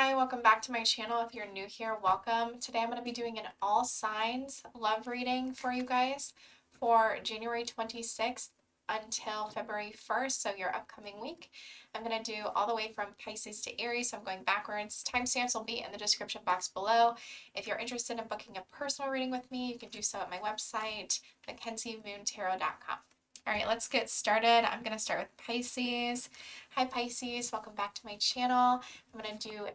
Hi, welcome back to my channel. If you're new here, welcome. Today I'm going to be doing an all signs love reading for you guys for January 26th until February 1st, so your upcoming week. I'm going to do all the way from Pisces to Aries, so I'm going backwards. Timestamps will be in the description box below. If you're interested in booking a personal reading with me, you can do so at my website, MackenzieMoonTarot.com. All right, let's get started. I'm going to start with Pisces. Hi Pisces, welcome back to my channel. I'm going to do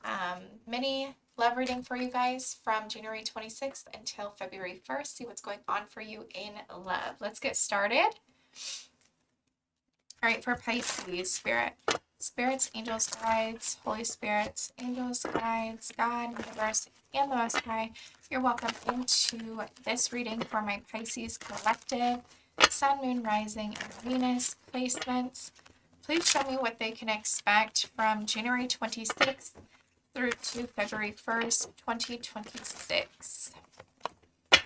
a mini love reading for you guys from January 26th until February 1st. See what's going on for you in love. Let's get started. All right, for Pisces, spirits, angels, guides, Holy Spirits, angels, guides, God, universe, and the Most High, you're welcome into this reading for my Pisces collective, Sun, Moon, Rising, and Venus placements. Please show me what they can expect from January 26th through to February 1st, 2026. I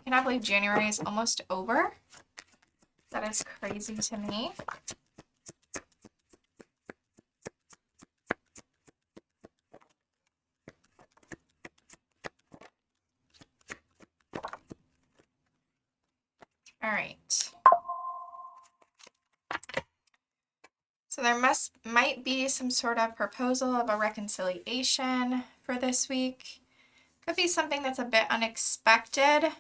cannot believe January is almost over. That is crazy to me. All right. So there might be some sort of proposal of a reconciliation for this week. Could be something that's a bit unexpected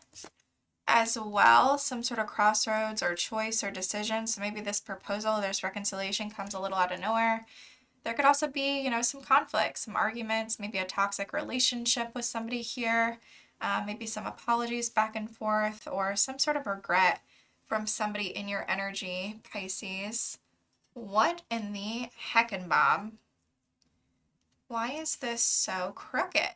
as well, some sort of crossroads or choice or decision. So maybe this proposal, this reconciliation comes a little out of nowhere. There could also be, some conflict, some arguments, maybe a toxic relationship with somebody here, maybe some apologies back and forth, or some sort of regret from somebody in your energy, Pisces. What in the heckin' Bob? Why is this so crooked?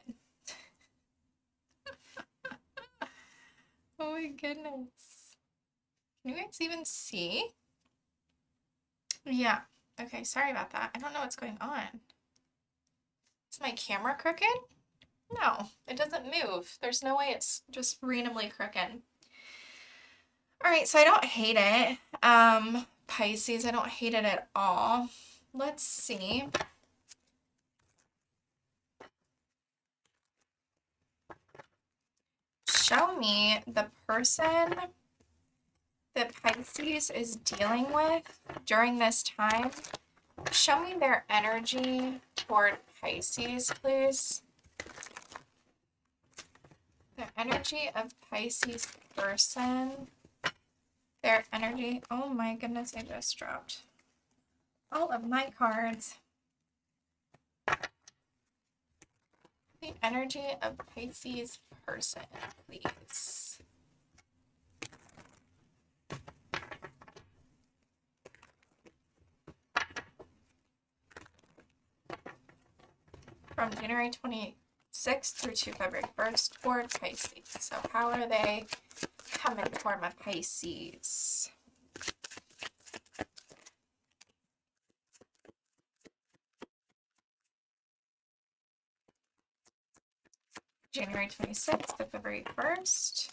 Oh my goodness. Can you guys even see? Yeah. Okay, sorry about that. I don't know what's going on. Is my camera crooked? No, it doesn't move. There's no way it's just randomly crooked. All right, so I don't hate it. Pisces, I don't hate it at all. Let's see. Show me the person that Pisces is dealing with during this time. Show me their energy toward Pisces, please. The energy of Pisces person. Their energy. Oh my goodness, I just dropped all of my cards. The energy of Pisces person, please. From January 26th through to February 1st toward Pisces. So how are they coming for my Pisces? January 26th to February 1st.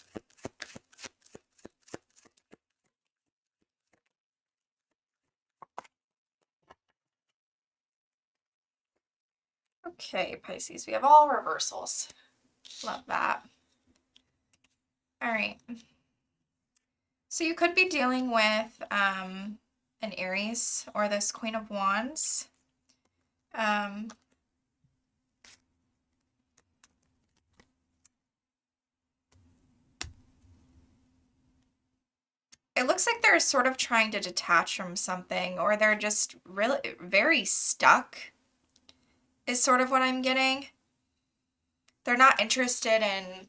Okay, Pisces, we have all reversals. Love that. All right. So you could be dealing with an Aries or this Queen of Wands. It looks like they're sort of trying to detach from something, or they're just really very stuck, is sort of what I'm getting. They're not interested in,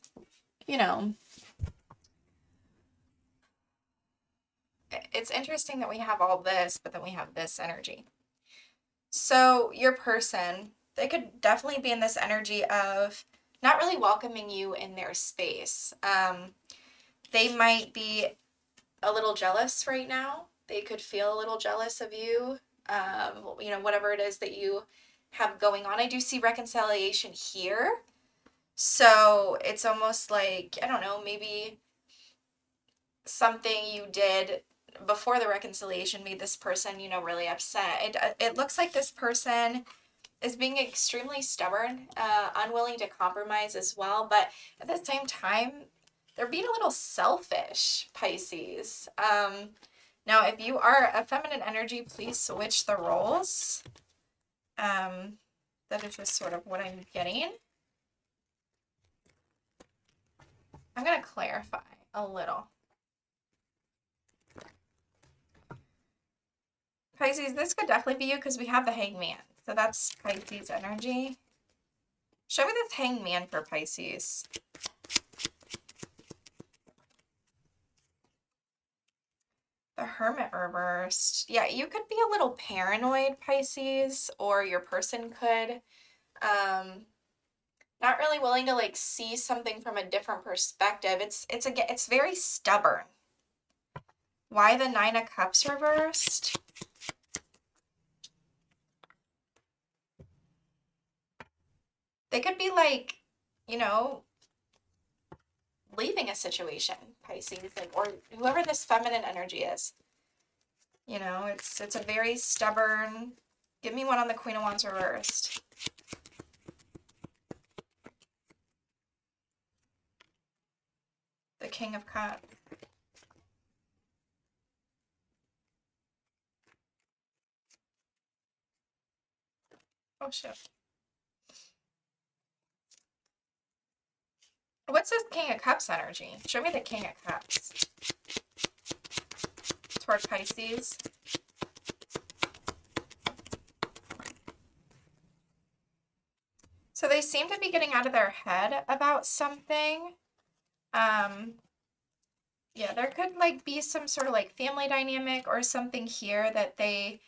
it's interesting that we have all this, but then we have this energy. So your person, they could definitely be in this energy of not really welcoming you in their space. They might be a little jealous right now. They could feel a little jealous of you, whatever it is that you have going on. I do see reconciliation here. So it's almost like, I don't know, maybe something you did before the reconciliation made this person, really upset. It looks like this person is being extremely stubborn, unwilling to compromise as well, but at the same time, they're being a little selfish, Pisces. Now, if you are a feminine energy, please switch the roles. That is just sort of what I'm getting. I'm going to clarify a little. Pisces, this could definitely be you because we have the Hangman. So that's Pisces energy. Show me this Hangman for Pisces. The Hermit reversed. Yeah, you could be a little paranoid, Pisces, or your person could. Not really willing to like see something from a different perspective. It's very stubborn. Why the Nine of Cups reversed? They could be like, you know, leaving a situation, Pisces, like, or whoever this feminine energy is. You know, it's a very stubborn. Give me one on the Queen of Wands reversed. The King of Cups. Oh shit. What's this King of Cups energy? Show me the King of Cups. Toward Pisces. So they seem to be getting out of their head about something. Yeah, there could like be some sort of like family dynamic or something here that they,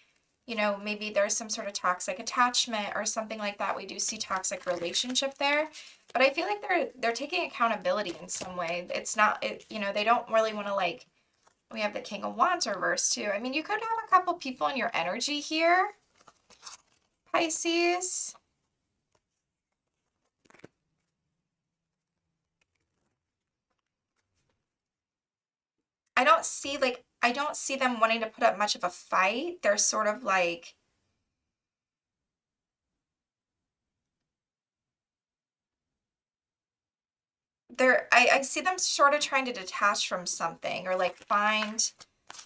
you know, maybe there's some sort of toxic attachment or something like that. We do see toxic relationship there, but I feel like they're taking accountability in some way. It's not, you know, they don't really want to like, we have the King of Wands reversed too. I mean, you could have a couple people in your energy here, Pisces. I don't see them wanting to put up much of a fight. They're sort of like, I see them sort of trying to detach from something or like find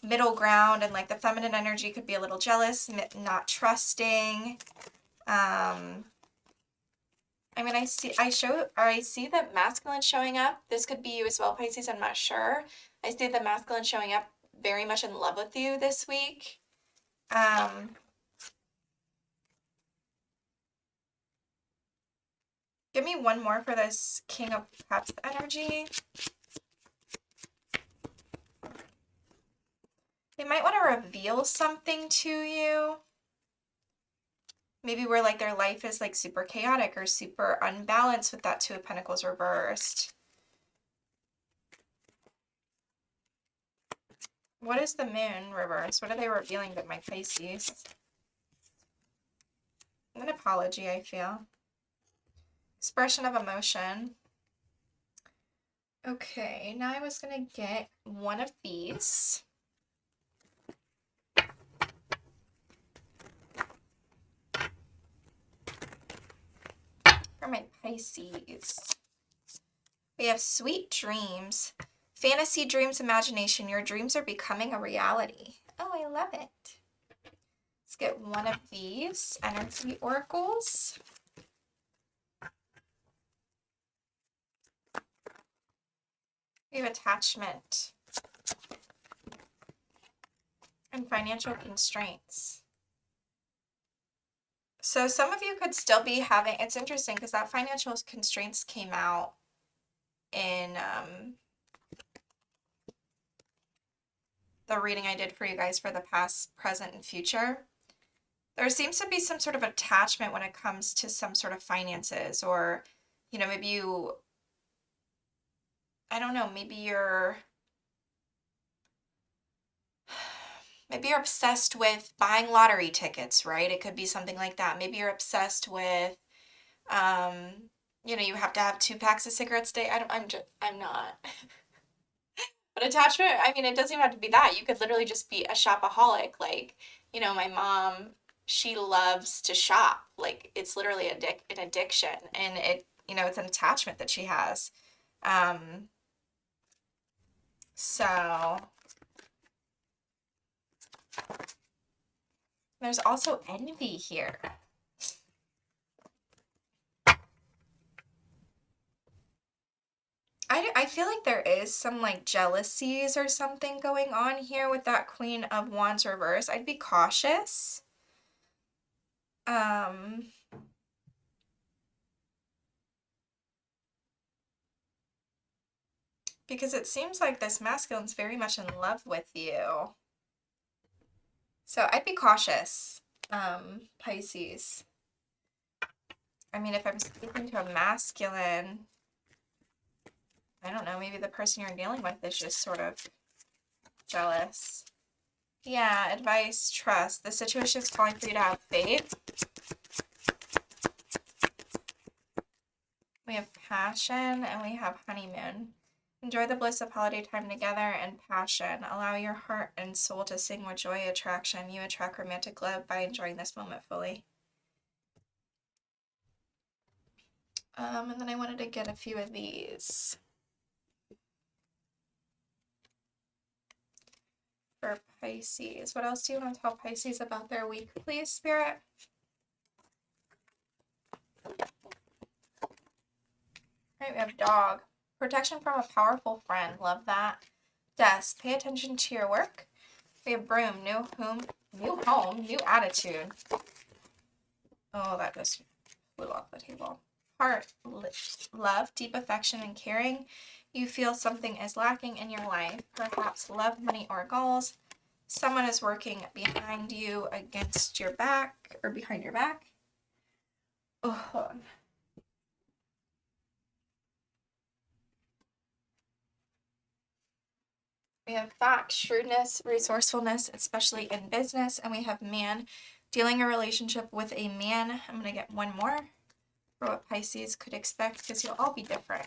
middle ground, and like the feminine energy could be a little jealous, not trusting. I mean, I see the masculine showing up. This could be you as well, Pisces. I'm not sure. I see the masculine showing up very much in love with you this week. Give me one more for this King of Cups energy. They might want to reveal something to you. Maybe where like their life is like super chaotic or super unbalanced with that Two of Pentacles reversed. What is the Moon reversed? What are they revealing to my Pisces? An apology, I feel. Expression of emotion. Okay, now I was going to get one of these. For my Pisces. We have sweet dreams. Fantasy, dreams, imagination. Your dreams are becoming a reality. Oh, I love it. Let's get one of these energy oracles. We have attachment and financial constraints. So some of you could still be having, it's interesting because that financial constraints came out in the reading I did for you guys for the past, present, and future. There seems to be some sort of attachment when it comes to some sort of finances, or, you know, maybe you, I don't know, maybe you're obsessed with buying lottery tickets, right? It could be something like that. Maybe you're obsessed with, you know, you have to have 2 packs of cigarettes a day. I'm not. But attachment, I mean, it doesn't even have to be that. You could literally just be a shopaholic. Like, you know, my mom, she loves to shop. Like, it's literally an addiction, and it, you know, it's an attachment that she has. So there's also envy here. I feel like there is some like jealousies or something going on here with that Queen of Wands reverse. I'd be cautious. Because it seems like this masculine's very much in love with you. So I'd be cautious, Pisces. I mean, if I'm speaking to a masculine, I don't know, maybe the person you're dealing with is just sort of jealous. Yeah, advice, trust. The situation is calling for you to have faith. We have passion and we have honeymoon. Enjoy the bliss of holiday time together and passion. Allow your heart and soul to sing with joy, attraction. You attract romantic love by enjoying this moment fully. And then I wanted to get a few of these. For Pisces. What else do you want to tell Pisces about their week, please, Spirit? All right, we have dog. Protection from a powerful friend. Love that. Desk. Pay attention to your work. We have broom. New home, new attitude. Oh, that just flew off the table. Heart. Love, deep affection and caring. You feel something is lacking in your life. Perhaps love, money, or goals. Someone is working behind you, against your back, or behind your back. Oh. We have facts, shrewdness, resourcefulness, especially in business. And we have man, dealing a relationship with a man. I'm going to get one more for what Pisces could expect, because you'll all be different.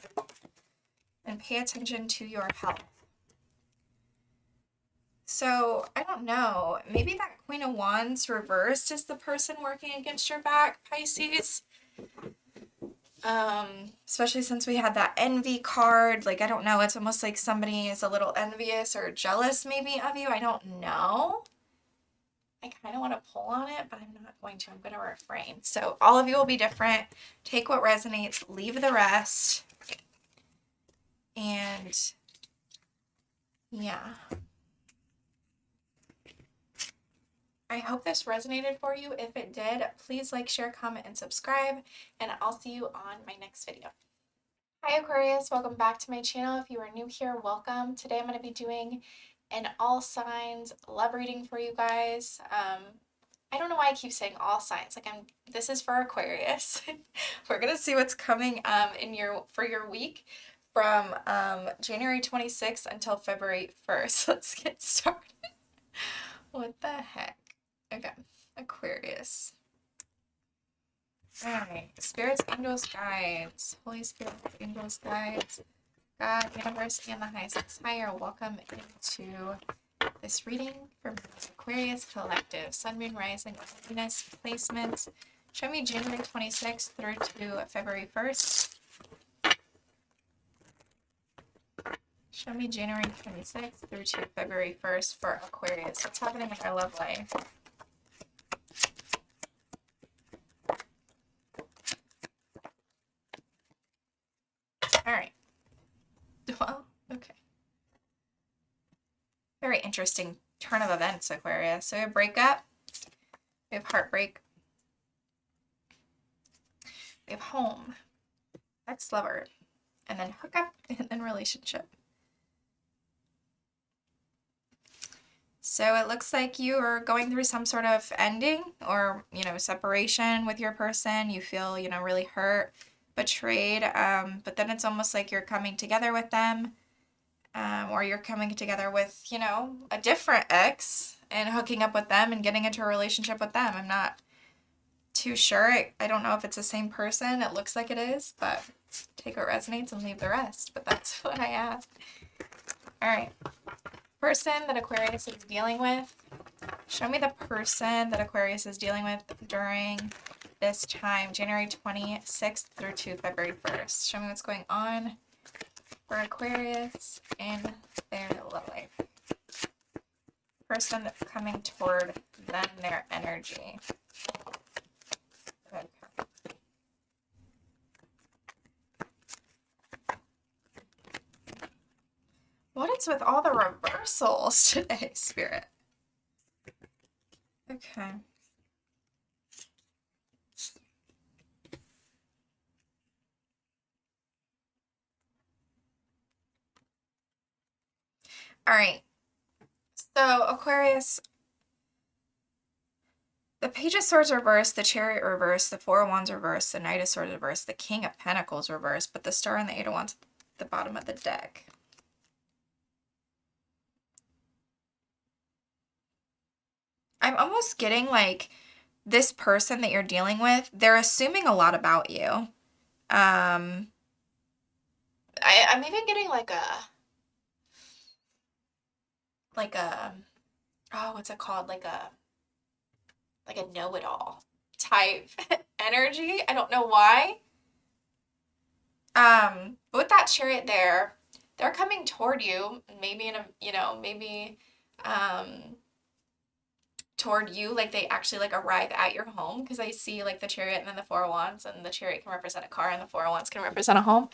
And pay attention to your health. So, I don't know. Maybe that Queen of Wands reversed is the person working against your back, Pisces. Especially since we had that envy card. Like, I don't know. It's almost like somebody is a little envious or jealous maybe of you. I don't know. I kind of want to pull on it, but I'm not going to. I'm going to refrain. So all of you will be different. Take what resonates. Leave the rest. And yeah. I hope this resonated for you. If it did, please like, share, comment, and subscribe. And I'll see you on my next video. Hi Aquarius, welcome back to my channel. If you are new here, welcome. Today I'm going to be doing an all signs love reading for you guys. I don't know why I keep saying all signs. Like, this is for Aquarius. We're going to see what's coming for your week from January 26th until February 1st. Let's get started. What the heck? Okay, Aquarius. All right, spirits, angels, guides, Holy Spirit, angels, guides, God, universe, and the highest higher. Welcome into this reading for Aquarius collective, Sun, Moon, Rising, Venus placements. Show me January 26th through to February 1st. Show me January 26th through to February 1st for Aquarius. What's happening in their love life? All right. Well, okay. Very interesting turn of events, Aquarius. So we have breakup. We have heartbreak. We have home. Ex-lover. And then hookup. And then relationship. So it looks like you are going through some sort of ending or, separation with your person. You feel, really hurt, betrayed, but then it's almost like you're coming together with them, or you're coming together with, a different ex and hooking up with them and getting into a relationship with them. I'm not too sure. I don't know if it's the same person. It looks like it is, but take what resonates and leave the rest. But that's what I have. All right. Person that Aquarius is dealing with, Show me the person that Aquarius is dealing with during this time, January 26th through to February 1st. Show me what's going on for Aquarius in their love life. Person that's coming toward them, their energy. Okay. What is with all the reversals today, Spirit? Okay. All right. So, Aquarius, the Page of Swords reversed, the Chariot reversed, the Four of Wands reversed, the Knight of Swords reversed, the King of Pentacles reversed, but the Star and the Eight of Wands at the bottom of the deck. I'm almost getting like this person that you're dealing with, they're assuming a lot about you. I'm even getting like a oh, what's it called? Like a know-it-all type energy. I don't know why. But with that Chariot there, they're coming toward you, maybe in a, maybe toward you, like they actually like arrive at your home, because I see like the Chariot and then the Four of Wands, and the Chariot can represent a car and the Four of Wands can represent a home.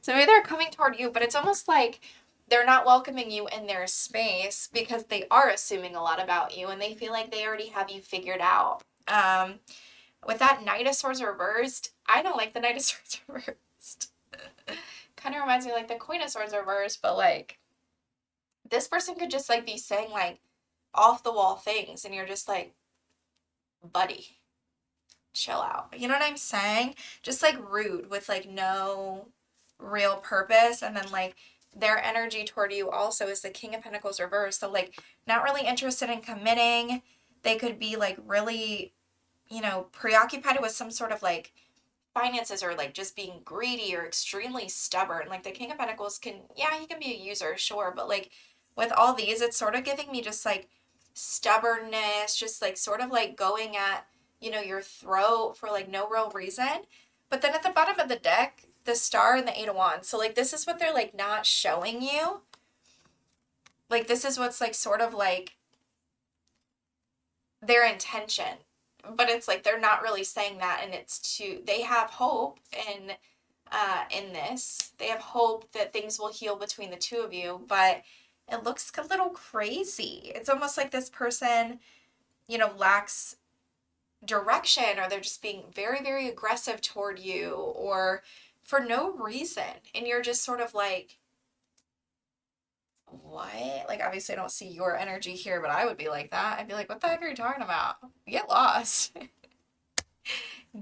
So maybe they're coming toward you, but it's almost like they're not welcoming you in their space because they are assuming a lot about you and they feel like they already have you figured out. With that Knight of Swords reversed, I don't like the Knight of Swords reversed. Kind of reminds me of like the Queen of Swords reversed, but like this person could just like be saying like off the wall things and you're just like, buddy, chill out. You know what I'm saying? Just like rude with like no real purpose. And then like their energy toward you also is the King of Pentacles reversed. So like not really interested in committing. They could be like really, preoccupied with some sort of like finances or like just being greedy or extremely stubborn. Like the King of Pentacles he can be a user, sure. But like with all these, it's sort of giving me just like stubbornness, just like sort of like going at, your throat for like no real reason. But then at the bottom of the deck, the Star and the Eight of Wands. So like this is what they're like not showing you. Like this is what's like sort of like their intention. But it's like they're not really saying that, and they have hope in this. They have hope that things will heal between the two of you, but it looks a little crazy. It's almost like this person, lacks direction, or they're just being very, very aggressive toward you, or for no reason. And you're just sort of like, what? Like, obviously I don't see your energy here, but I would be like that. I'd be like, what the heck are you talking about? Get lost.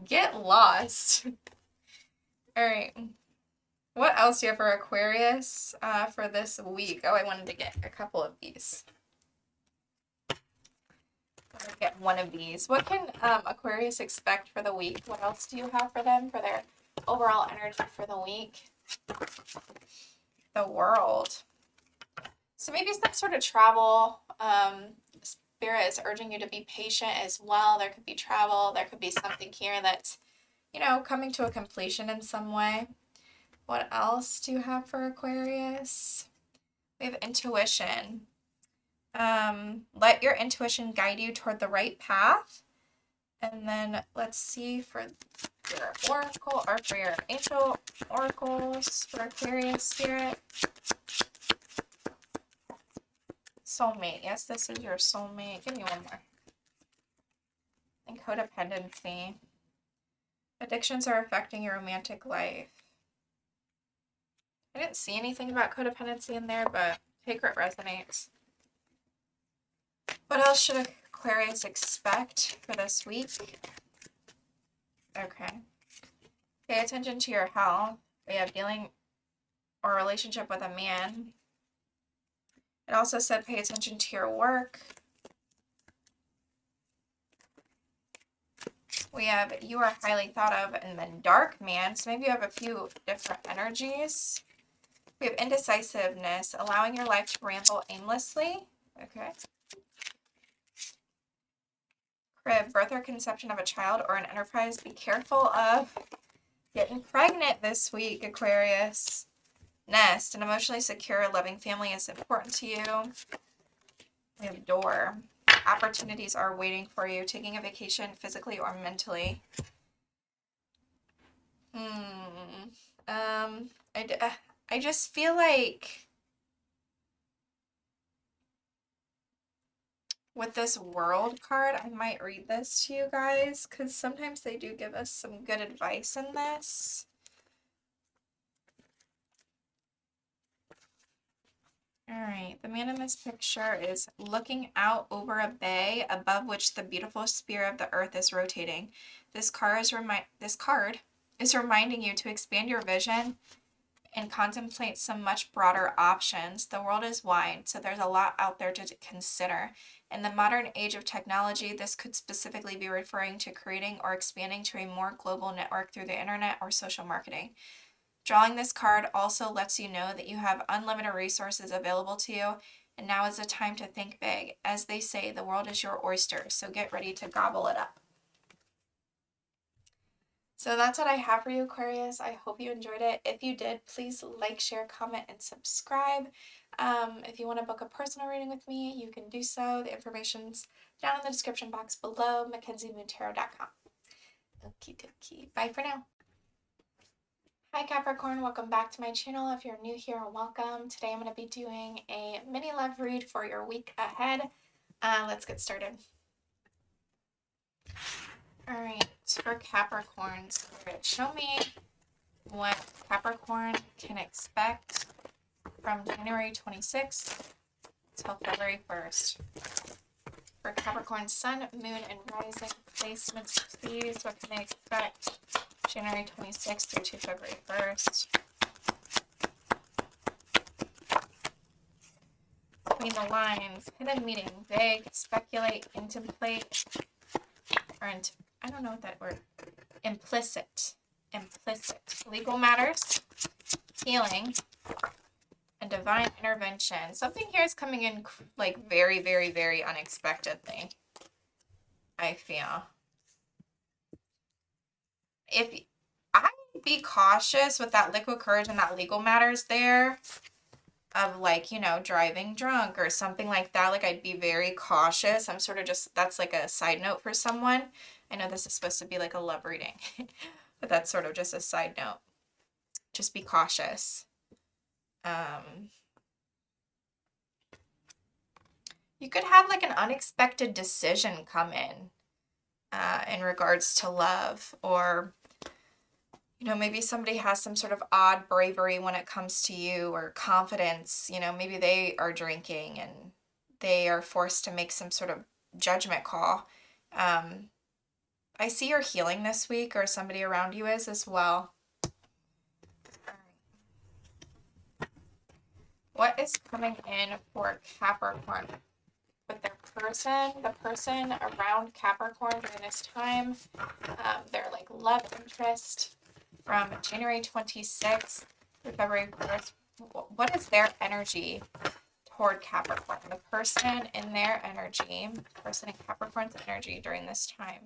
Get lost. All right. What else do you have for Aquarius for this week? Oh, I wanted to get a couple of these. Get one of these. What can Aquarius expect for the week? What else do you have for them for their overall energy for the week? The World. So maybe some sort of travel. Spirit is urging you to be patient as well. There could be travel. There could be something here that's, coming to a completion in some way. What else do you have for Aquarius? We have intuition. Let your intuition guide you toward the right path. And then let's see for your oracle, or for your angel oracles for Aquarius Spirit. Soulmate. Yes, this is your soulmate. Give me one more. And codependency. Addictions are affecting your romantic life. I didn't see anything about codependency in there, but take where it resonates. What else should Aquarius expect for this week? Okay. Pay attention to your health. We have dealing or relationship with a man. It also said pay attention to your work. We have you are highly thought of, and then dark man. So maybe you have a few different energies. We have indecisiveness, allowing your life to ramble aimlessly. Okay. crib, birth or conception of a child, or an enterprise. Be careful of getting pregnant this week, Aquarius. Nest, an emotionally secure, loving family is important to you. We have door. Opportunities are waiting for you. Taking a vacation physically or mentally. I just feel like with this World card, I might read this to you guys because sometimes they do give us some good advice in this. All right, the man in this picture is looking out over a bay above which the beautiful sphere of the earth is rotating. This card is reminding you to expand your vision and contemplate some much broader options. The world is wide, so there's a lot out there to consider. In the modern age of technology, this could specifically be referring to creating or expanding to a more global network through the internet or social marketing. Drawing this card also lets you know that you have unlimited resources available to you, and now is the time to think big. As they say, the world is your oyster, so get ready to gobble it up. So that's what I have for you, Aquarius. I hope you enjoyed it. If you did, please like, share, comment, and subscribe. If you want to book a personal reading with me, you can do so. The information's down in the description box below, MackenzieMoonTarot.com. Okie dokie. Bye for now. Hi Capricorn, welcome back to my channel. If you're new here, welcome. Today I'm going to be doing a mini love read for your week ahead. Let's get started. All right, for Capricorn, Spirit, show me what Capricorn can expect from January 26th till February 1st. For Capricorn, Sun, Moon, and Rising placements, please, what can they expect January 26th through to February 1st? Between the lines, hidden meaning, vague, speculate, contemplate, or I don't know what that word, implicit, legal matters, healing, and divine intervention. Something here is coming in like very, very, very unexpectedly, I feel. If I be cautious with that liquid courage and that legal matters there of like, you know, driving drunk or something like that. Like I'd be very cautious. I'm sort of just, that's like a side note for someone. I know this is supposed to be like a love reading, but that's sort of just a side note. Just be cautious. You could have like an unexpected decision come in regards to love, or, you know, maybe somebody has some sort of odd bravery when it comes to you, or confidence. You know, maybe they are drinking and they are forced to make some sort of judgment call. I see you're healing this week, or somebody around you is as well. What is coming in for Capricorn with their person, the person around Capricorn during this time, their like love interest from January 26th to February 1st? What is their energy toward Capricorn? The person in their energy, person in Capricorn's energy during this time.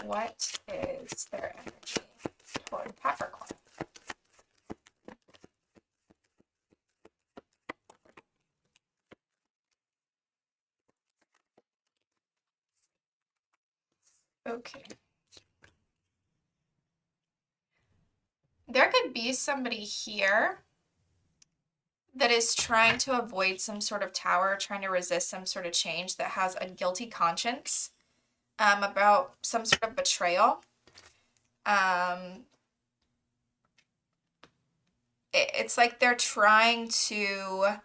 What is their energy toward Capricorn? Okay. There could be somebody here that is trying to avoid some sort of tower, trying to resist some sort of change, that has a guilty conscience about some sort of betrayal. It's like they're trying to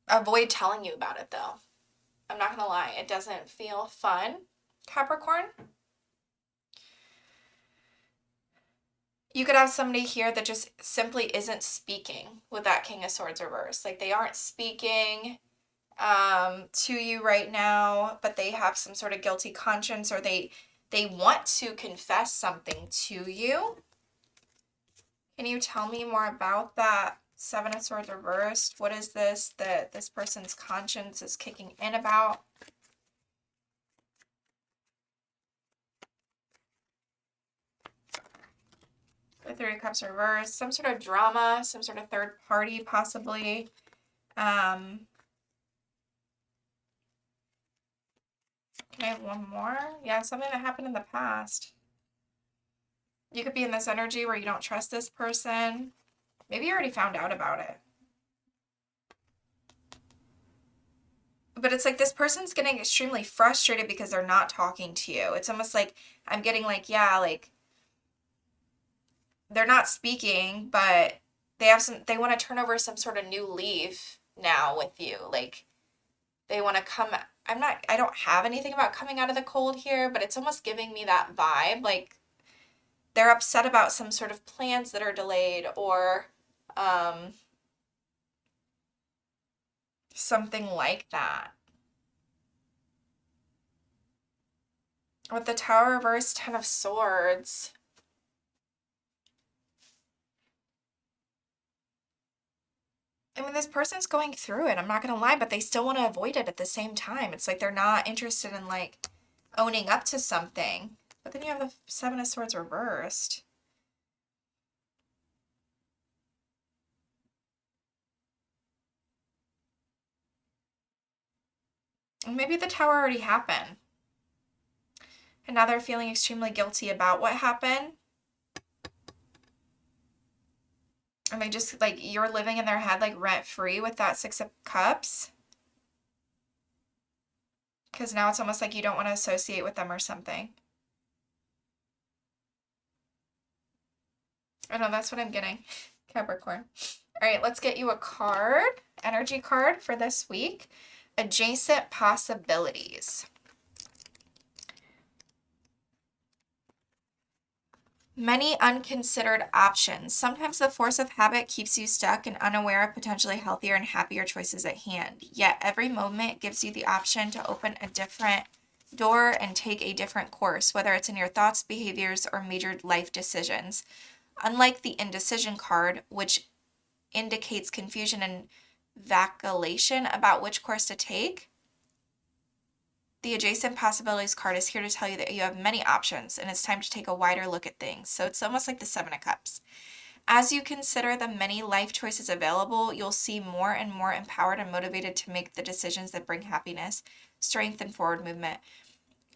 avoid telling you about it, though. I'm not gonna lie, it doesn't feel fun, Capricorn. You could have somebody here that just simply isn't speaking with that King of Swords reverse. Like they aren't speaking to you right now, but they have some sort of guilty conscience, or they want to confess something to you. Can you tell me more about that? Seven of Swords reversed. What is this that this person's conscience is kicking in about? The Three of Cups reversed. Some sort of drama, some sort of third party possibly. Can I have one more? Yeah, something that happened in the past. You could be in this energy where you don't trust this person. Maybe you already found out about it. But it's like this person's getting extremely frustrated because they're not talking to you. It's almost like I'm getting like, yeah, like they're not speaking, but they want to turn over some sort of new leaf now with you. Like they want to come. I don't have anything about coming out of the cold here, but it's almost giving me that vibe. Like they're upset about some sort of plans that are delayed or something like that. With the Tower reversed, Ten of Swords. I mean, this person's going through it, I'm not gonna lie, but they still want to avoid it at the same time. It's like they're not interested in like owning up to something. But then you have the Seven of Swords reversed. And maybe the Tower already happened. And now they're feeling extremely guilty about what happened. And they just, like, you're living in their head, like, rent-free with that Six of Cups. Because now it's almost like you don't want to associate with them or something. I know, that's what I'm getting. Capricorn. All right, let's get you a card. Energy card for this week. Adjacent possibilities. Many unconsidered options. Sometimes the force of habit keeps you stuck and unaware of potentially healthier and happier choices at hand. Yet every moment gives you the option to open a different door and take a different course, whether it's in your thoughts, behaviors, or major life decisions. Unlike the indecision card, which indicates confusion and vacillation about which course to take, the adjacent possibilities card is here to tell you that you have many options and it's time to take a wider look at things. So it's almost like the Seven of Cups. As you consider the many life choices available, you'll see more and more empowered and motivated to make the decisions that bring happiness, strength, and forward movement.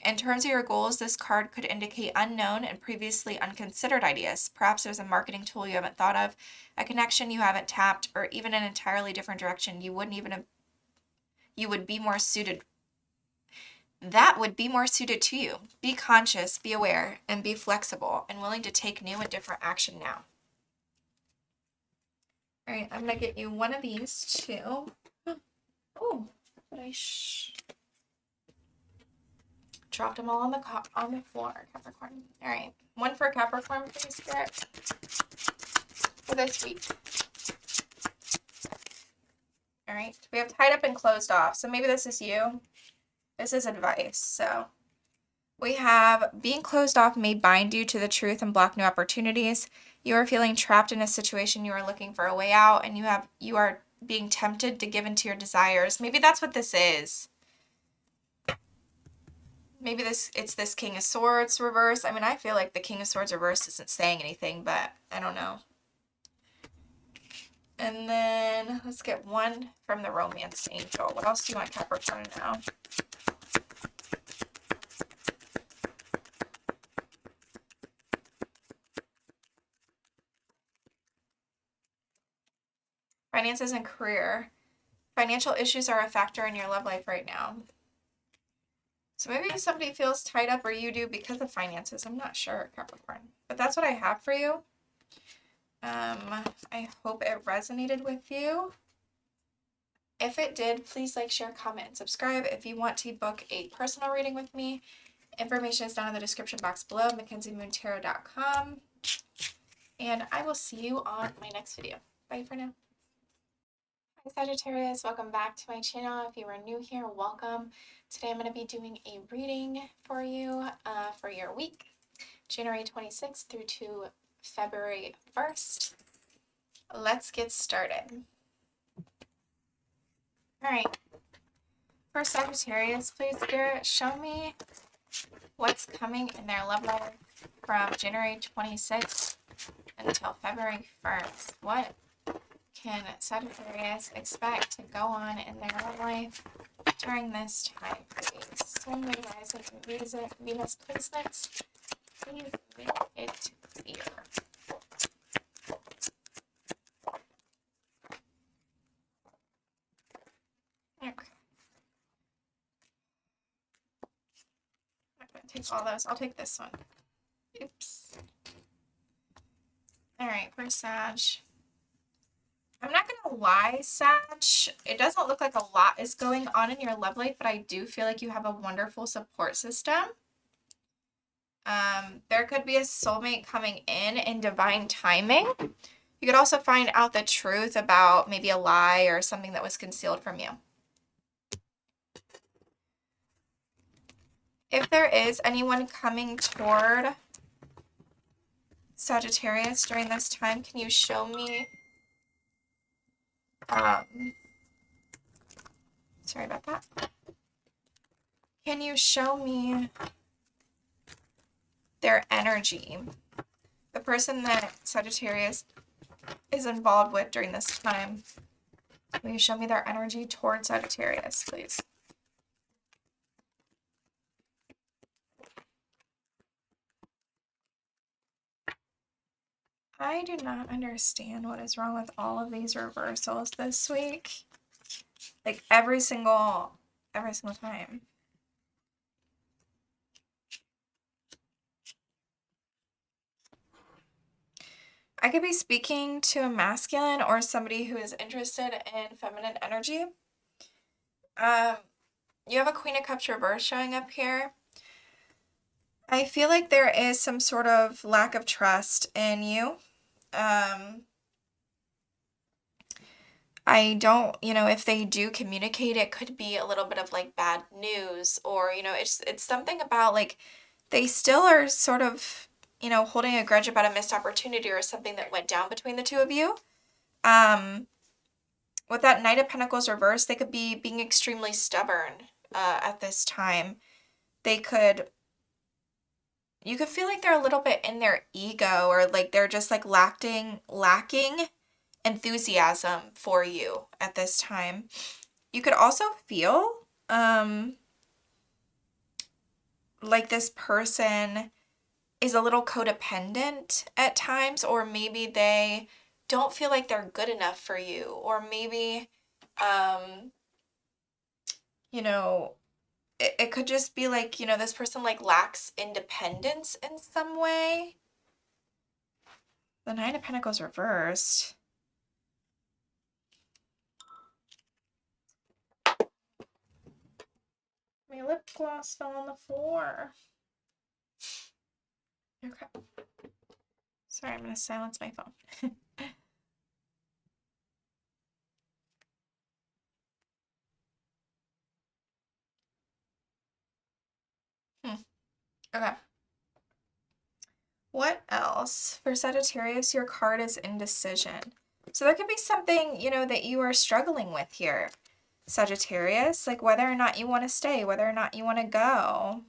In terms of your goals, this card could indicate unknown and previously unconsidered ideas. Perhaps there's a marketing tool you haven't thought of, a connection you haven't tapped, or even an entirely different direction you would be more suited to you. Be conscious, be aware, and be flexible and willing to take new and different action now. All right, I'm going to get you one of these too. Oh, but I dropped them all on the floor, Capricorn. All right, one for Capricorn, please, Spirit, for this week. All right, we have tied up and closed off. So maybe this is you. This is advice. So we have being closed off may bind you to the truth and block new opportunities. You are feeling trapped in a situation. You are looking for a way out, and you are being tempted to give into your desires. Maybe that's what this is. Maybe it's this King of Swords reverse. I mean, I feel like the King of Swords reverse isn't saying anything, but I don't know. And then let's get one from the Romance Angel. What else do you want Capricorn to know? Finances and career. Financial issues are a factor in your love life right now. So maybe somebody feels tied up, or you do, because of finances. I'm not sure, Capricorn. But that's what I have for you. I hope it resonated with you. If it did, please like, share, comment, and subscribe. If you want to book a personal reading with me, information is down in the description box below, MackenzieMoonTarot.com. And I will see you on my next video. Bye for now. Hi Sagittarius, welcome back to my channel. If you are new here, welcome. Today I'm going to be doing a reading for you for your week, January 26th through to February 1st. Let's get started. All right. For Sagittarius, please, Spirit, show me what's coming in their love life from January 26th until February 1st. What can Sagittarius expect to go on in their life during this time, please? Sun, Moon, Rising, and Venus placements. Please make it clear. Okay. I'm not going to take all those. I'll take this one. Oops. Alright, for Sag. I'm not going to lie, Sag. It doesn't look like a lot is going on in your love life, but I do feel like you have a wonderful support system. There could be a soulmate coming in divine timing. You could also find out the truth about maybe a lie or something that was concealed from you. If there is anyone coming toward Sagittarius during this time, can you show me, sorry about that. Can you show me their energy? The person that Sagittarius is involved with during this time. Will you show me their energy towards Sagittarius, please? I do not understand what is wrong with all of these reversals this week. Like every single time. I could be speaking to a masculine or somebody who is interested in feminine energy. You have a Queen of Cups reverse showing up here. I feel like there is some sort of lack of trust in you. I don't, if they do communicate, it could be a little bit of like bad news, or, it's something about like they still are sort of, holding a grudge about a missed opportunity or something that went down between the two of you. With that Knight of Pentacles reverse, they could be being extremely stubborn at this time. You could feel like they're a little bit in their ego, or like they're just like lacking enthusiasm for you at this time. You could also feel like this person is a little codependent at times, or maybe they don't feel like they're good enough for you, or maybe it could just be like, this person like lacks independence in some way. The Nine of Pentacles reversed. My lip gloss fell on the floor. Okay. Sorry, I'm going to silence my phone. Okay. What else? For Sagittarius, your card is indecision. So there could be something, that you are struggling with here, Sagittarius, like whether or not you want to stay, whether or not you want to go.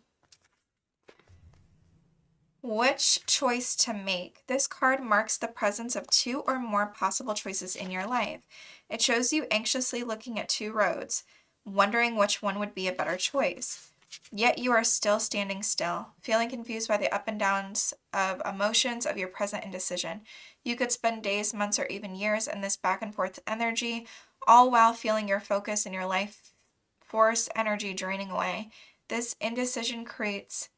Which choice to make? This card marks the presence of two or more possible choices in your life. It shows you anxiously looking at two roads, wondering which one would be a better choice. Yet you are still standing still, feeling confused by the up and downs of emotions of your present indecision. You could spend days, months, or even years in this back and forth energy, all while feeling your focus and your life force energy draining away. This indecision creates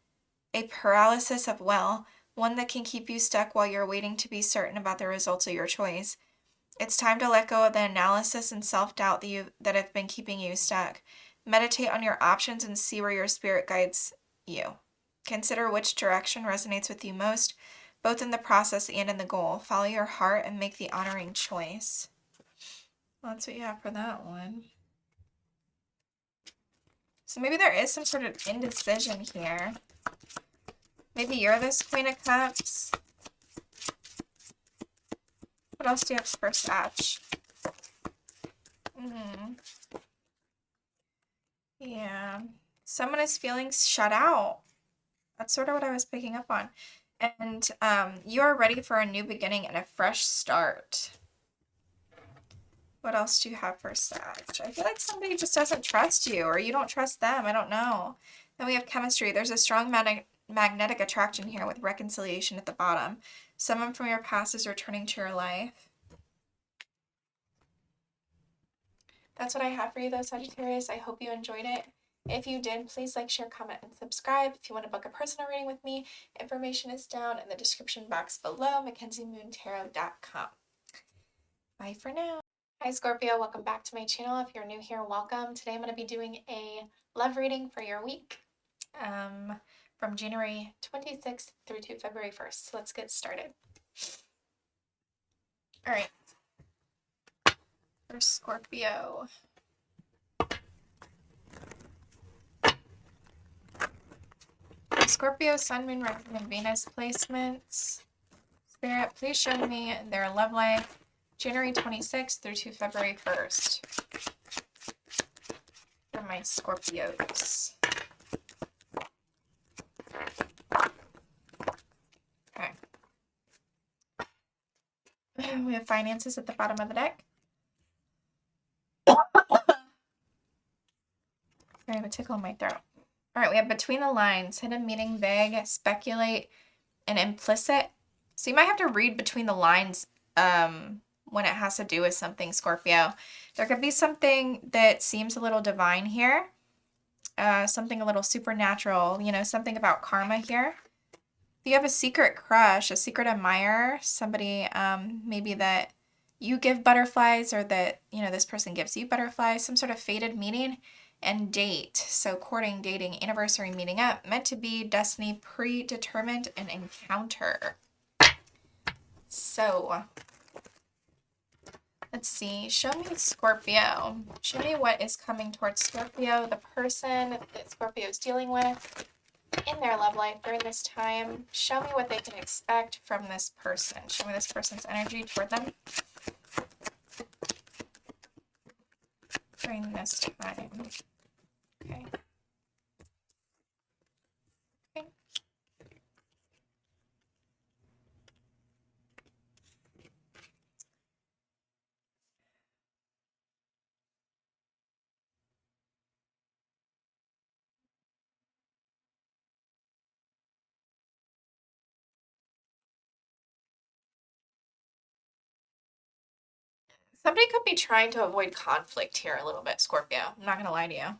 a paralysis of will, one that can keep you stuck while you're waiting to be certain about the results of your choice. It's time to let go of the analysis and self-doubt that have been keeping you stuck. Meditate on your options and see where your spirit guides you. Consider which direction resonates with you most, both in the process and in the goal. Follow your heart and make the honoring choice. Well, that's what you have for that one. So maybe there is some sort of indecision here. Maybe you're this Queen of Cups. What else do you have for Sag? Yeah. Someone is feeling shut out. That's sort of what I was picking up on. And you are ready for a new beginning and a fresh start. What else do you have for Sag? I feel like somebody just doesn't trust you, or you don't trust them. I don't know. Then we have chemistry. There's a strong magnetic attraction here with reconciliation at the bottom. Someone from your past is returning to your life. That's what I have for you though, Sagittarius. I hope you enjoyed it. If you did, please like, share, comment, and subscribe. If you want to book a personal reading with me, information is down in the description box below, MackenzieMoonTarot.com. Bye for now. Hi Scorpio, welcome back to my channel. If you're new here, welcome. Today I'm going to be doing a love reading for your week from January 26th through to February 1st. So let's get started. All right. For Scorpio. Scorpio, Sun, Moon, Rising, and Venus placements. Spirit, please show me their love life January 26th through to February 1st. For my Scorpios. Okay. We have finances at the bottom of the deck. I have a tickle in my throat. All right, we have between the lines, hidden meaning, vague, speculate, and implicit. So you might have to read between the lines when it has to do with something, Scorpio. There could be something that seems a little divine here. Something a little supernatural, you know, something about karma here. If you have a secret crush, a secret admirer, somebody maybe that you give butterflies or that, you know, this person gives you butterflies, some sort of fated meeting. And date, so courting, dating, anniversary, meeting up, meant to be, destiny, predetermined, and encounter. So, let's see. Show me Scorpio. Show me what is coming towards Scorpio, the person that Scorpio is dealing with in their love life during this time. Show me what they can expect from this person. Show me this person's energy toward them during this time. Okay. Okay. Somebody could be trying to avoid conflict here a little bit, Scorpio. I'm not going to lie to you.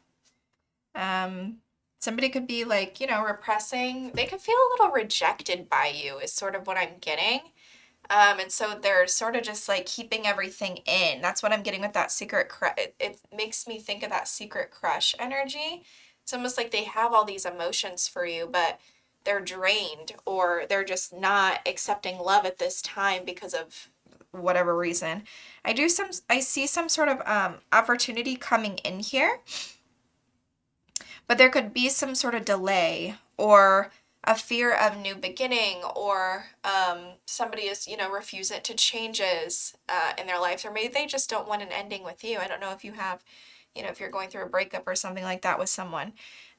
Somebody could be like, you know, repressing. They could feel a little rejected by you is sort of what I'm getting. And so they're sort of just like keeping everything in. That's what I'm getting with that secret crush. It makes me think of that secret crush energy. It's almost like they have all these emotions for you, but they're drained or they're just not accepting love at this time because of whatever reason. I see some sort of opportunity coming in here, but there could be some sort of delay or a fear of new beginning, or somebody is, you know, refusing to changes in their life, or maybe they just don't want an ending with you. I don't know if you have, you know, if you're going through a breakup or something like that with someone.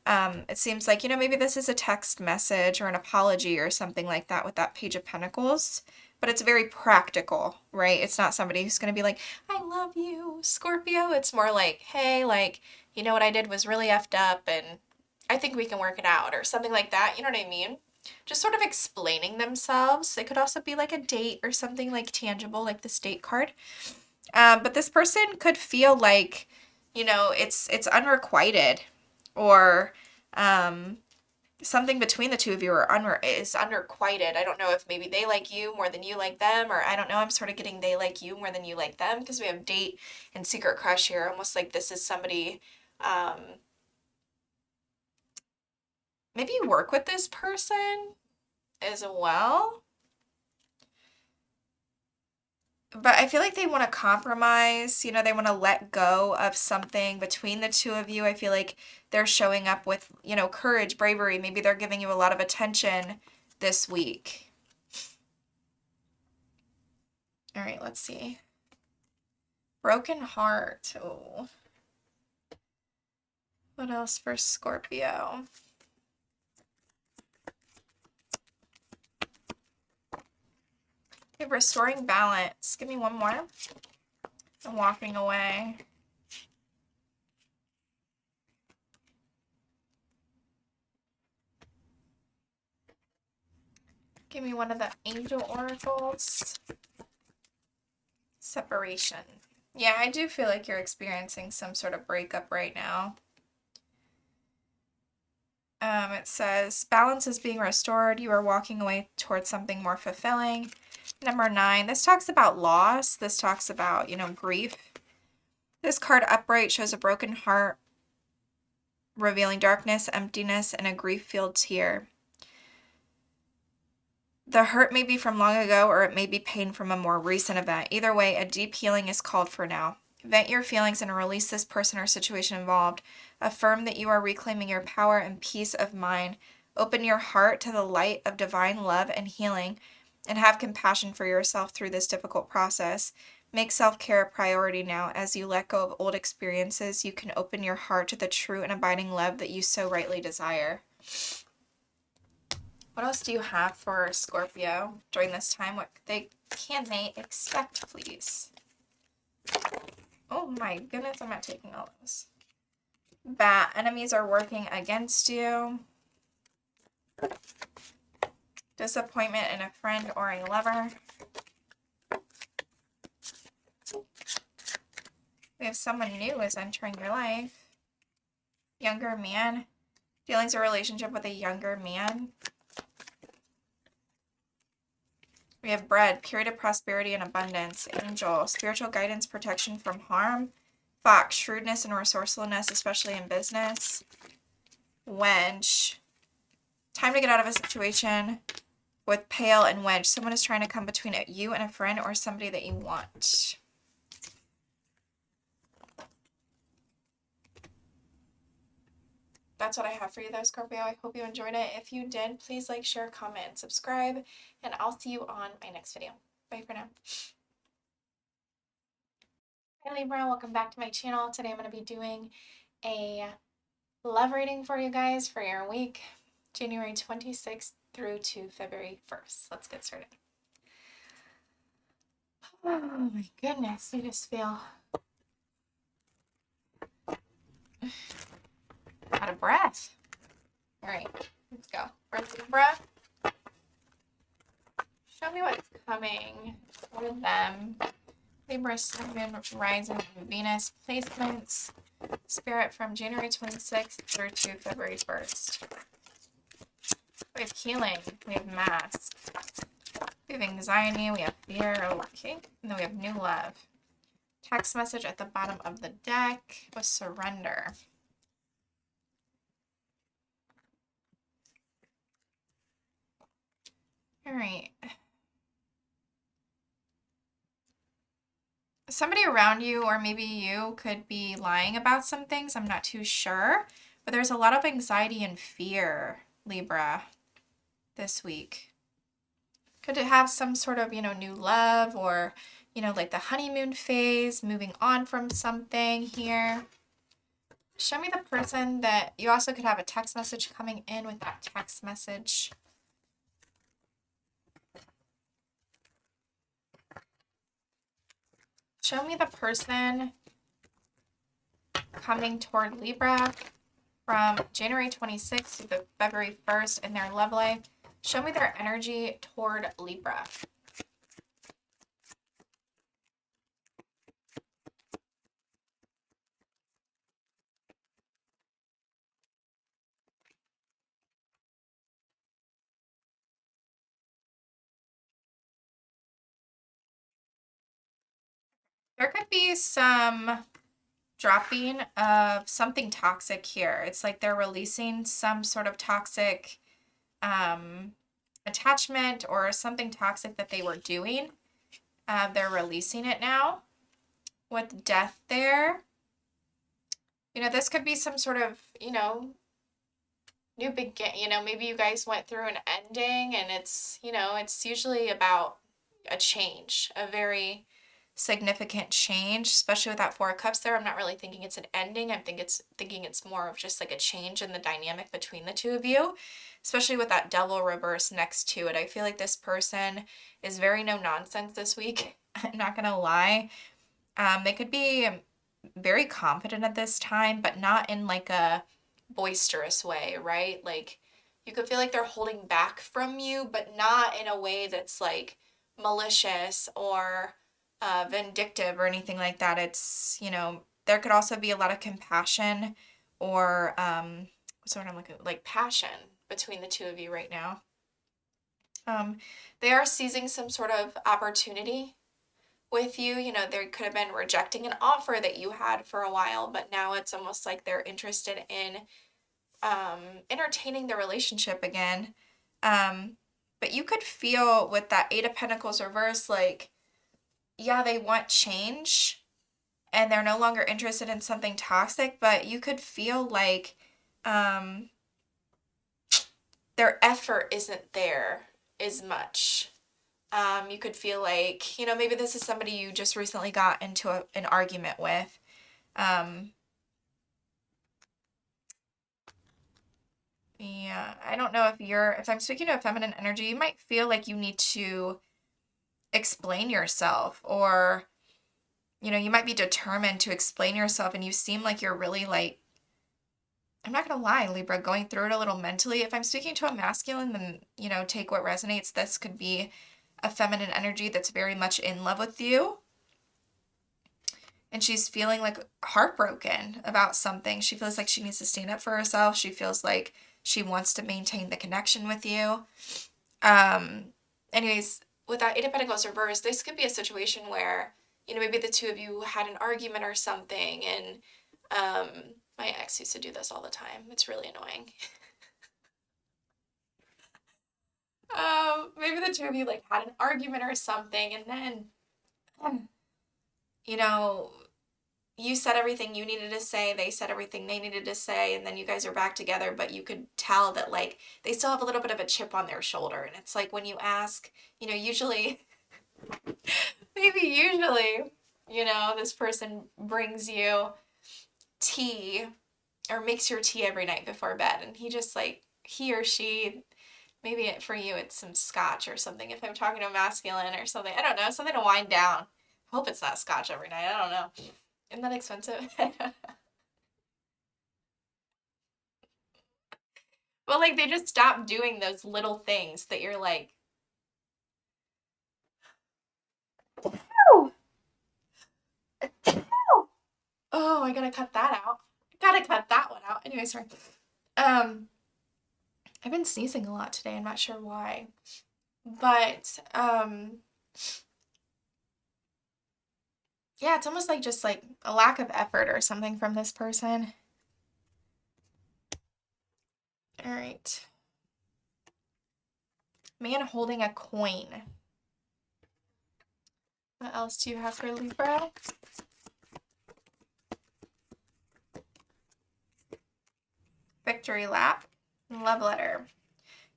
It seems like, you know, maybe this is a text message or an apology or something like that with that Page of Pentacles. But it's very practical, right? It's not somebody who's going to be like, I love you, Scorpio. It's more like, hey, like, you know what I did was really effed up and I think we can work it out or something like that. You know what I mean? Just sort of explaining themselves. It could also be like a date or something like tangible, like this date card. But this person could feel like, you know, it's unrequited, or something between the two of you is unrequited. I don't know if maybe they like you more than you like them, or I don't know. I'm sort of getting they like you more than you like them because we have date and secret crush here. Almost like this is somebody, maybe you work with this person as well. But I feel like they want to compromise, you know, they want to let go of something between the two of you. I feel like they're showing up with, you know, courage, bravery. Maybe they're giving you a lot of attention this week. All right, let's see. Broken heart. Oh. What else for Scorpio? Okay, restoring balance. Give me one more. I'm walking away. Give me one of the angel oracles. Separation. Yeah, I do feel like you're experiencing some sort of breakup right now. It says balance is being restored. You are walking away towards something more fulfilling. Number 9, this talks about loss. This talks about, grief. This card upright shows a broken heart, revealing darkness, emptiness, and a grief-filled tear. The hurt may be from long ago, or it may be pain from a more recent event. Either way, a deep healing is called for now. Vent your feelings and release this person or situation involved. Affirm that you are reclaiming your power and peace of mind. Open your heart to the light of divine love and healing, and have compassion for yourself through this difficult process. Make self-care a priority now. As you let go of old experiences, you can open your heart to the true and abiding love that you so rightly desire. What else do you have for Scorpio during this time? What can they expect, please? Oh my goodness, I'm not taking all those. Bad enemies are working against you. Disappointment in a friend or a lover. We have someone new is entering your life. Younger man. Feelings or relationship with a younger man. We have bread, period of prosperity and abundance. Angel, spiritual guidance, protection from harm. Fox, shrewdness and resourcefulness, especially in business. Wedge, time to get out of a situation. With pale and wedge, someone is trying to come between you and a friend or somebody that you want. That's what I have for you though, Scorpio. I hope you enjoyed it. If you did, please like, share, comment, and subscribe. And I'll see you on my next video. Bye for now. Hi Libra, welcome back to my channel. Today I'm going to be doing a love reading for you guys for your week, January 26th through to February 1st. Let's get started. Oh my goodness, I just feel out of breath. All right, let's go. For Libra, show me what's coming for them. Libra, Sun, Moon, Rising, and Venus placements. Spirit from January 26th through to February 1st. We have healing. We have mask. We have anxiety. We have fear. Okay. And then we have new love. Text message at the bottom of the deck was surrender. All right. Somebody around you, or maybe you, could be lying about some things. I'm not too sure. But there's a lot of anxiety and fear, Libra, this week. Could it have some sort of, new love, or, like the honeymoon phase, moving on from something here. Show me the person that you also could have a text message coming in with that text message. Show me the person coming toward Libra from January 26th to the February 1st in their love life. Show me their energy toward Libra. There could be some dropping of something toxic here. It's like they're releasing some sort of toxic attachment or something toxic that they were doing. They're releasing it now with death there. This could be some sort of, new begin. Maybe you guys went through an ending, and it's, it's usually about a change, a very significant change, especially with that Four of Cups there. I'm not really thinking it's an ending. I'm thinking it's more of just like a change in the dynamic between the two of you, especially with that Devil reverse next to it. I feel like this person is very no nonsense this week. I'm not gonna lie. They could be very confident at this time, but not in like a boisterous way, right? Like you could feel like they're holding back from you, but not in a way that's like malicious or vindictive or anything like that. It's, there could also be a lot of compassion or what's the word I'm looking like passion between the two of you right now. They are seizing some sort of opportunity with you. They could have been rejecting an offer that you had for a while, but now it's almost like they're interested in entertaining the relationship again. But you could feel with that Eight of Pentacles reverse, like, yeah, they want change and they're no longer interested in something toxic, but you could feel like their effort isn't there as much. You could feel like, maybe this is somebody you just recently got into an argument with. Yeah, I don't know if I'm speaking to a feminine energy, you might feel like you need to explain yourself, or, you might be determined to explain yourself, and you seem like you're really like, I'm not gonna lie, Libra, going through it a little mentally. If I'm speaking to a masculine, then, take what resonates. This could be a feminine energy that's very much in love with you. And she's feeling like heartbroken about something. She feels like she needs to stand up for herself. She feels like she wants to maintain the connection with you. Anyways, with that Eight of Pentacles reverse, this could be a situation where, maybe the two of you had an argument or something, and my ex used to do this all the time. It's really annoying. Maybe the two of you like had an argument or something, and then, you said everything you needed to say, they said everything they needed to say, and then you guys are back together, but you could tell that like they still have a little bit of a chip on their shoulder. And it's like when you ask, usually this person brings you tea or makes your tea every night before bed, and he or she, maybe for you it's some scotch or something if I'm talking to a masculine or something, I don't know, something to wind down. I hope it's not scotch every night, I don't know. Isn't that expensive? But like they just stop doing those little things that you're like, oh, oh, I gotta cut that out. Gotta cut that one out. Anyway, sorry. I've been sneezing a lot today. I'm not sure why. But yeah, it's almost like just like a lack of effort or something from this person. All right. Man holding a coin. What else do you have for Libra? Victory lap. Love letter.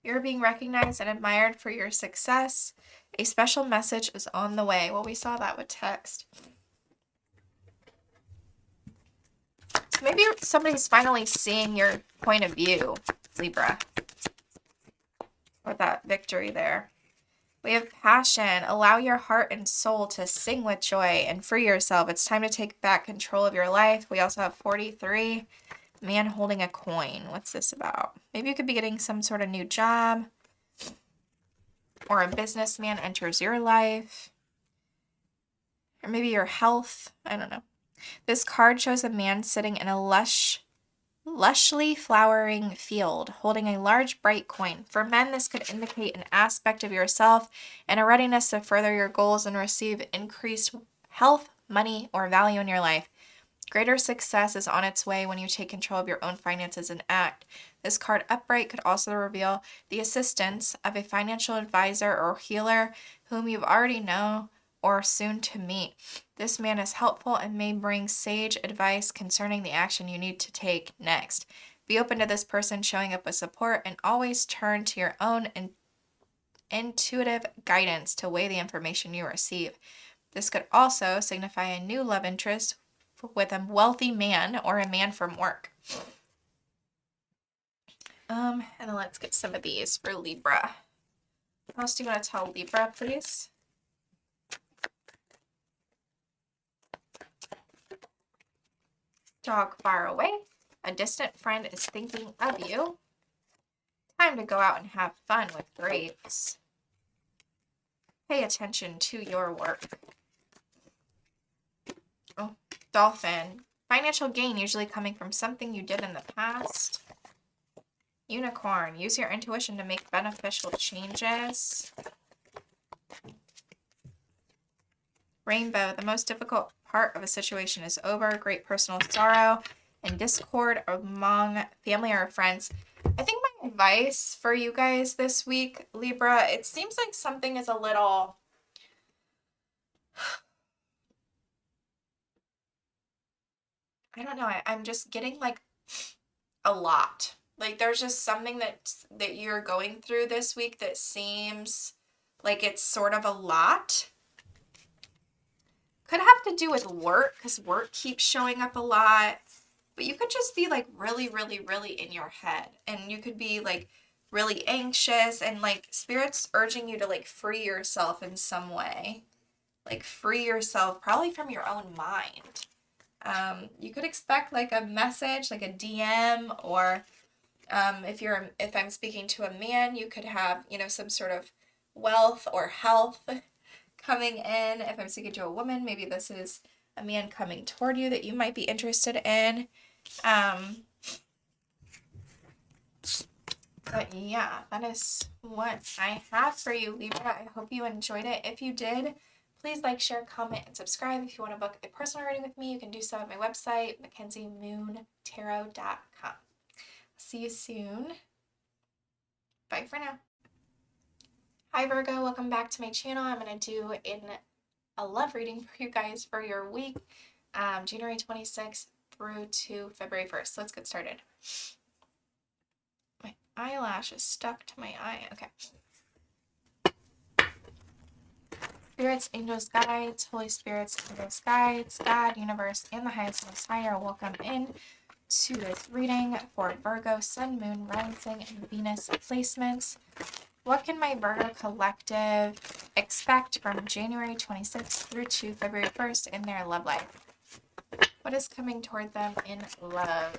You're being recognized and admired for your success. A special message is on the way. Well, we saw that with text. So maybe somebody's finally seeing your point of view, Libra. With that victory there. We have passion. Allow your heart and soul to sing with joy and free yourself. It's time to take back control of your life. We also have 43. Man holding a coin. What's this about? Maybe you could be getting some sort of new job. Or a businessman enters your life. Or maybe your health. I don't know. This card shows a man sitting in a lushly flowering field, holding a large bright coin. For men, this could indicate an aspect of yourself and a readiness to further your goals and receive increased health, money, or value in your life. Greater success is on its way when you take control of your own finances and act. This card upright could also reveal the assistance of a financial advisor or healer whom you already know or soon to meet. This man is helpful and may bring sage advice concerning the action you need to take next. Be open to this person showing up with support, and always turn to your own intuitive guidance to weigh the information you receive. This could also signify a new love interest with a wealthy man or a man from work. And then let's get some of these for Libra. What else do you want to tell Libra, please? Dog far away. A distant friend is thinking of you. Time to go out and have fun with grapes. Pay attention to your work. Oh, Dolphin. Financial gain usually coming from something you did in the past. Unicorn. Use your intuition to make beneficial changes. Rainbow. The most difficult part of a situation is over. Great personal sorrow and discord among family or friends. I think my advice for you guys this week, Libra, it seems like something is a little... I don't know. I'm just getting like a lot. Like there's just something that you're going through this week that seems like it's sort of a lot. Could have to do with work, because work keeps showing up a lot. But you could just be like really, really, really in your head. And you could be like really anxious and like Spirit's urging you to like free yourself in some way. Like free yourself probably from your own mind. You could expect like a message, like a DM, or if I'm speaking to a man, you could have, you know, some sort of wealth or health coming in. If I'm speaking to a woman, maybe this is a man coming toward you that you might be interested in. But yeah, that is what I have for you, Libra. I hope you enjoyed it. If you did, please like, share, comment, and subscribe. If you want to book a personal reading with me, you can do so at my website, MackenzieMoonTarot.com. See you soon. Bye for now. Hi Virgo, welcome back to my channel. I'm going to do a love reading for you guys for your week, January 26th through to February 1st. Let's get started. My eyelash is stuck to my eye. Okay. Spirits, angels, guides, Holy Spirits, angels, guides, God, universe, and the highest most high are welcome in to this reading for Virgo, Sun, Moon, Rising, and Venus placements. What can my Virgo collective expect from January 26th through to February 1st in their love life? What is coming toward them in love?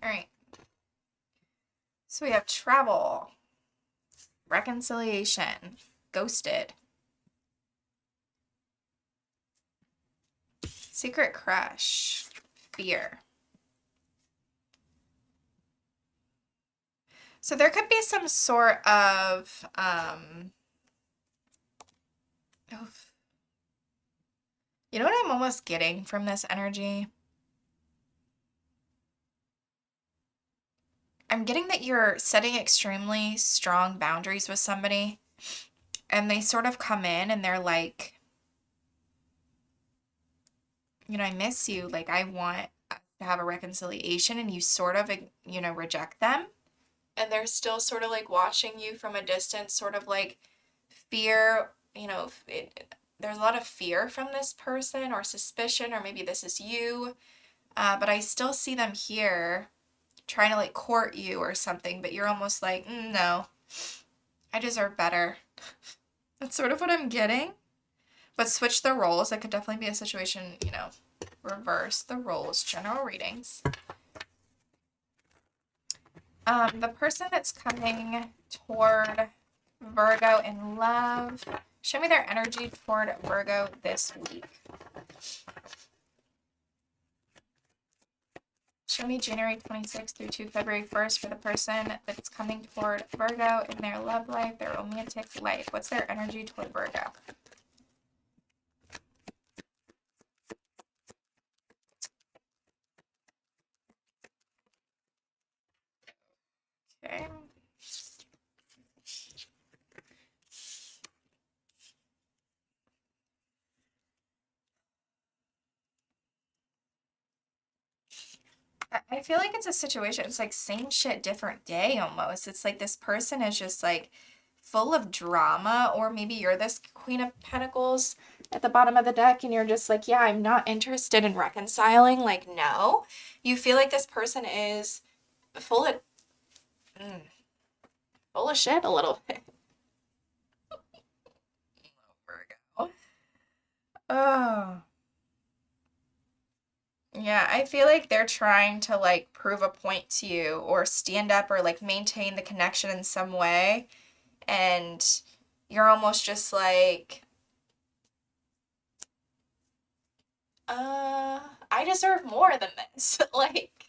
Alright. So we have travel, reconciliation, ghosted, secret crush, fear. So there could be some sort of, you know what I'm almost getting from this energy? I'm getting that you're setting extremely strong boundaries with somebody, and they sort of come in and they're like, you know, I miss you. Like, I want to have a reconciliation, and you sort of, you know, reject them. And they're still sort of like watching you from a distance, sort of like fear, you know, there's a lot of fear from this person or suspicion, or maybe this is you. But I still see them here trying to like court you or something, but you're almost like, no, I deserve better. That's sort of what I'm getting. But switch the roles. That could definitely be a situation, you know, reverse the roles, general readings. The person that's coming toward Virgo in love, show me their energy toward Virgo this week. Show me January 26th through to February 1st for the person that's coming toward Virgo in their love life, their romantic life. What's their energy toward Virgo? Okay. I feel like it's a situation, it's like same shit, different day almost. It's like this person is just like full of drama, or maybe you're this Queen of Pentacles at the bottom of the deck and you're just like, yeah, I'm not interested in reconciling. Like, no. You feel like this person is full of full of shit a little bit. Virgo. Oh. Yeah, I feel like they're trying to like prove a point to you or stand up or like maintain the connection in some way. And you're almost just like, I deserve more than this. Like,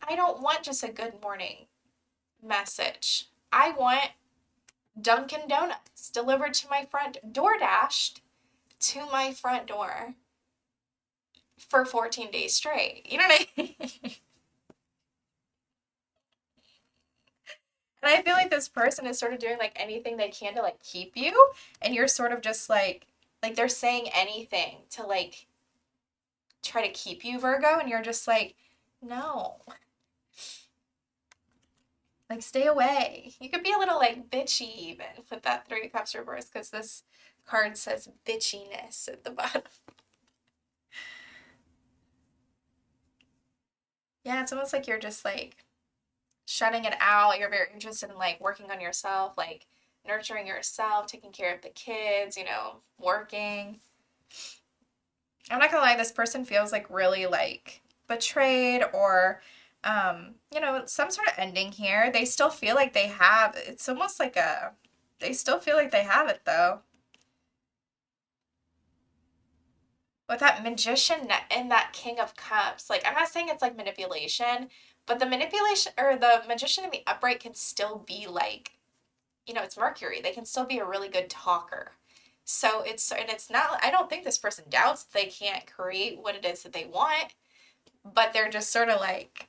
I don't want just a good morning message. I want Dunkin' Donuts delivered to my front door, dashed to my front door for 14 days straight. You know what I mean? And I feel like this person is sort of doing like anything they can to like keep you, and you're sort of just like they're saying anything to like try to keep you, Virgo, and you're just like, no. Like, stay away. You could be a little like bitchy even with that Three of Cups reverse, because this card says bitchiness at the bottom. Yeah, it's almost like you're just like shutting it out. You're very interested in like working on yourself, like nurturing yourself, taking care of the kids, you know, working. I'm not gonna lie, this person feels like really like betrayed or you know, some sort of ending here. They still feel like they have, it's almost like a, they still feel like they have it though. With that Magician and that King of Cups, like I'm not saying it's like manipulation, but the manipulation or the Magician in the upright can still be like, you know, it's Mercury. They can still be a really good talker. So it's not, I don't think this person doubts that they can't create what it is that they want, but they're just sort of like,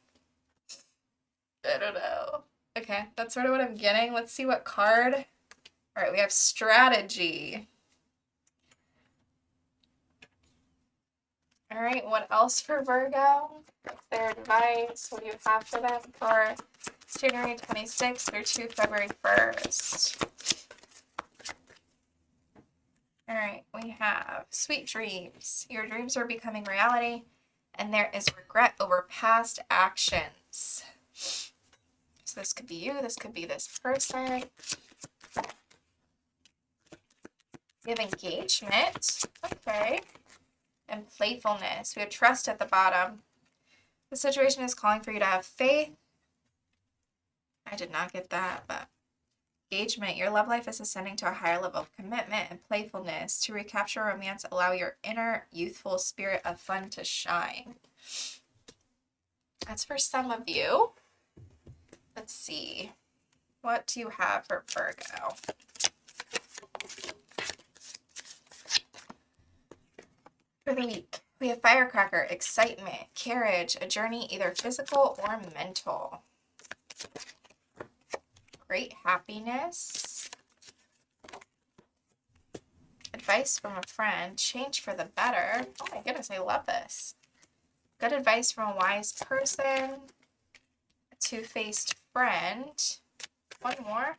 I don't know. Okay, that's sort of what I'm getting. Let's see what card. All right, we have strategy. All right, what else for Virgo? What's their advice? What do you have for them for January 26th through to February 1st? All right, we have sweet dreams. Your dreams are becoming reality, and there is regret over past actions. So this could be you, this could be this person. We have engagement, okay, and playfulness. We have trust at the bottom. The situation is calling for you to have faith. I did not get that, but engagement. Your love life is ascending to a higher level of commitment and playfulness. To recapture romance, allow your inner youthful spirit of fun to shine. That's for some of you. Let's see. What do you have for Virgo? For the week, we have firecracker, excitement, carriage, a journey either physical or mental. Great happiness. Advice from a friend, change for the better. Oh my goodness, I love this. Good advice from a wise person. A two-faced friend. One more.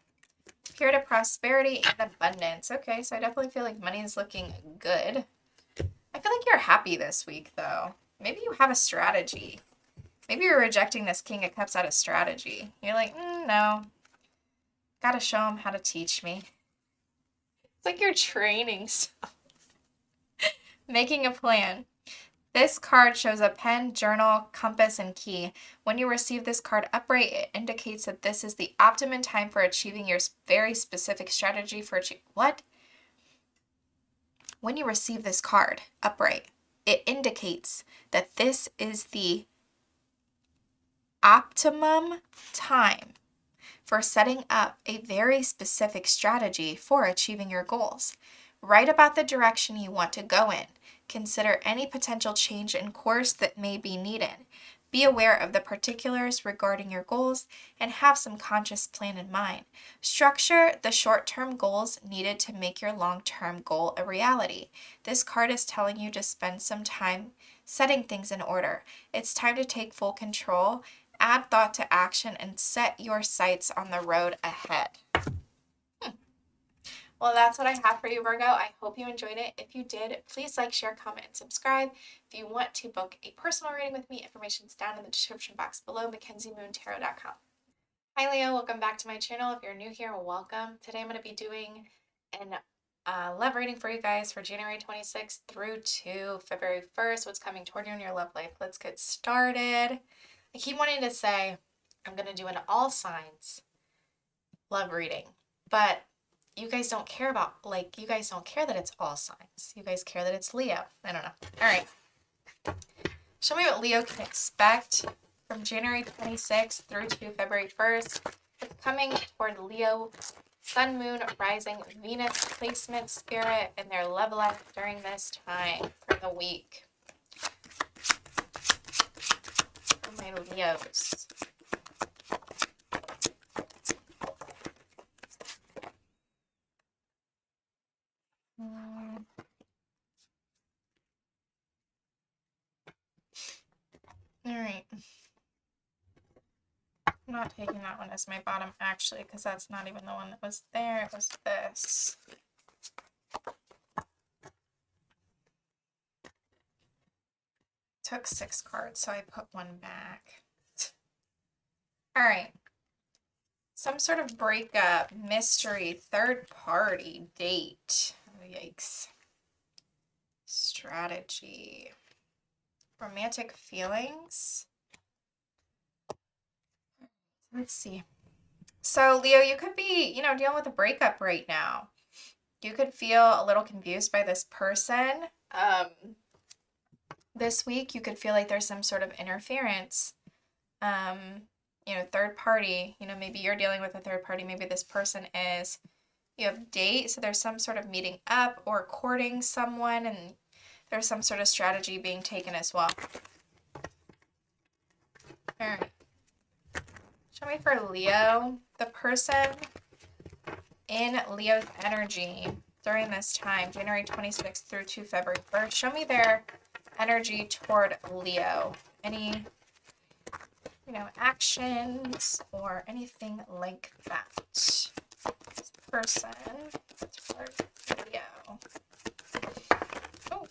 Period of prosperity and abundance. Okay, so I definitely feel like money is looking good. I feel like you're happy this week, though. Maybe you have a strategy. Maybe you're rejecting this King of Cups out of strategy. You're like, no. Gotta show him how to teach me. It's like you're training stuff. Making a plan. This card shows a pen, journal, compass, and key. When you receive this card upright, it indicates that this is the optimum time for achieving your very specific strategy for what? When you receive this card upright, it indicates that this is the optimum time for setting up a very specific strategy for achieving your goals. Write about the direction you want to go in. Consider any potential change in course that may be needed. Be aware of the particulars regarding your goals and have some conscious plan in mind. Structure the short-term goals needed to make your long-term goal a reality. This card is telling you to spend some time setting things in order. It's time to take full control, add thought to action, and set your sights on the road ahead. Well, that's what I have for you, Virgo. I hope you enjoyed it. If you did, please like, share, comment, and subscribe. If you want to book a personal reading with me, information's down in the description box below, MackenzieMoonTarot.com. Hi, Leo. Welcome back to my channel. If you're new here, welcome. Today I'm going to be doing an love reading for you guys for January 26th through to February 1st. What's coming toward you in your love life? Let's get started. I keep wanting to say I'm going to do an all signs love reading, but you guys don't care about, you guys don't care that it's all signs. You guys care that it's Leo. I don't know. All right. Show me what Leo can expect from January 26th through to February 1st. It's coming toward Leo, Sun, Moon, Rising, Venus placement, Spirit, and their love life during this time for the week. For my Leos. All right. I'm not taking that one as my bottom, actually, because that's not even the one that was there. It was this. Took 6 cards, so I put one back. All right. Some sort of breakup, mystery, third party, date. Oh, yikes. Strategy. Romantic feelings. Let's see. So, Leo, you could be, dealing with a breakup right now. You could feel a little confused by this person. This week, you could feel like there's some sort of interference. Third party, maybe you're dealing with a third party. Maybe this person is, you have date. So there's some sort of meeting up or courting someone, and there's some sort of strategy being taken as well. All right. Show me for Leo, the person in Leo's energy during this time, January 26th through to February 1st. Show me their energy toward Leo. Any, actions or anything like that. This person toward Leo. Oh.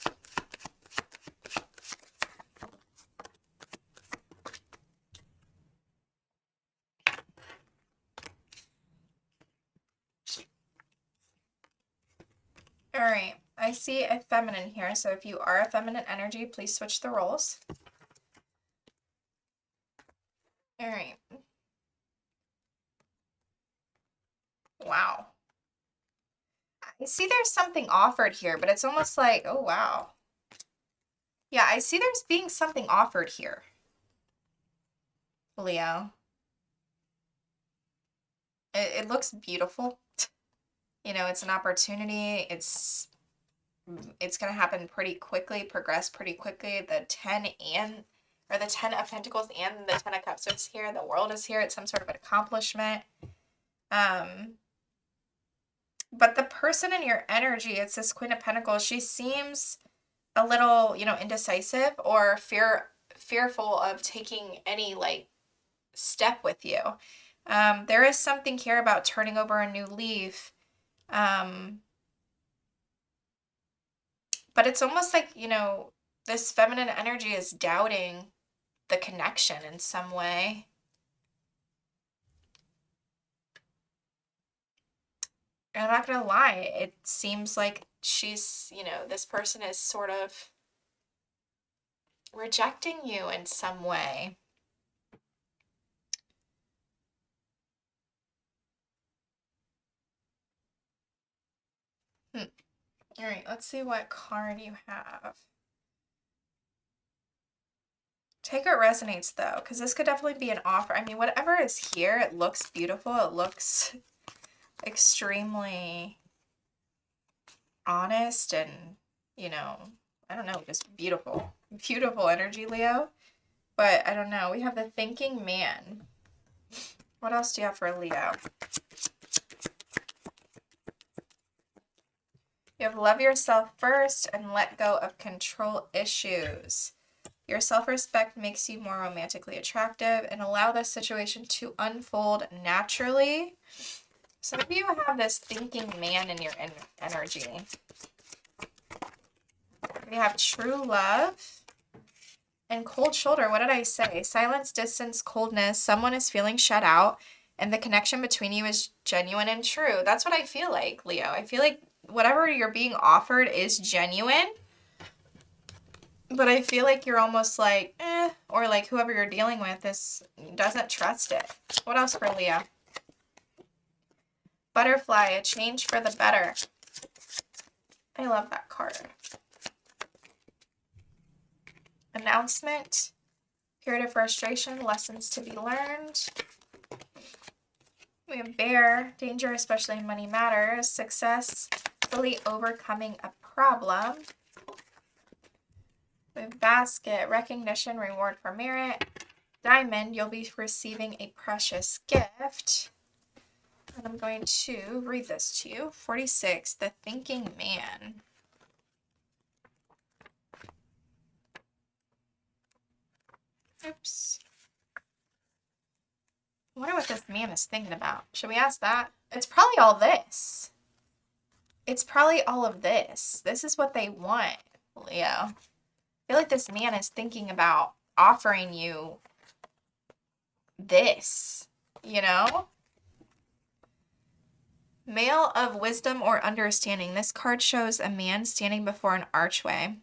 All right, I see a feminine here, so if you are a feminine energy, please switch the roles. All right. Wow. I see there's something offered here, but it's almost like, oh, wow. Yeah, I see there's being something offered here, Leo. It looks beautiful. It's an opportunity. It's going to happen pretty quickly, progress pretty quickly. The 10 of Pentacles and the 10 of Cups is here. The World is here. It's some sort of an accomplishment. But the person in your energy, it's this Queen of Pentacles. She seems a little, indecisive or fearful of taking any step with you. There is something here about turning over a new leaf. But it's almost like, this feminine energy is doubting the connection in some way. And I'm not going to lie. It seems like she's, this person is sort of rejecting you in some way. All right, let's see what card you have. Take what resonates, though, because this could definitely be an offer. I mean, whatever is here, it looks beautiful. It looks extremely honest and, I don't know, just beautiful. Beautiful energy, Leo. But I don't know. We have the thinking man. What else do you have for Leo? You have love yourself first and let go of control issues. Your self-respect makes you more romantically attractive and allow this situation to unfold naturally. Some of you have this thinking man in your energy. We have true love and cold shoulder. What did I say? Silence, distance, coldness. Someone is feeling shut out and the connection between you is genuine and true. That's what I feel like, Leo. I feel like whatever you're being offered is genuine. But I feel like you're almost like, or like whoever you're dealing with doesn't trust it. What else for Leo? Butterfly, a change for the better. I love that card. Announcement, period of frustration, lessons to be learned. We have bear, danger, especially in money matters. Success, fully overcoming a problem. We have basket, recognition, reward for merit. Diamond, you'll be receiving a precious gift. And I'm going to read this to you. 46, the thinking man. Oops. I wonder what this man is thinking about. Should we ask that? It's probably all this. It's probably all of this. This is what they want, Leo. I feel like this man is thinking about offering you this, you know? Male of wisdom or understanding. This card shows a man standing before an archway,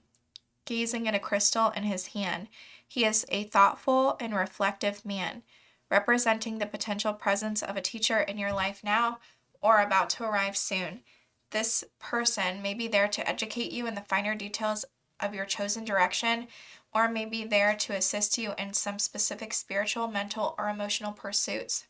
gazing at a crystal in his hand. He is a thoughtful and reflective man, representing the potential presence of a teacher in your life now or about to arrive soon. This person may be there to educate you in the finer details of your chosen direction, or may be there to assist you in some specific spiritual, mental, or emotional pursuits.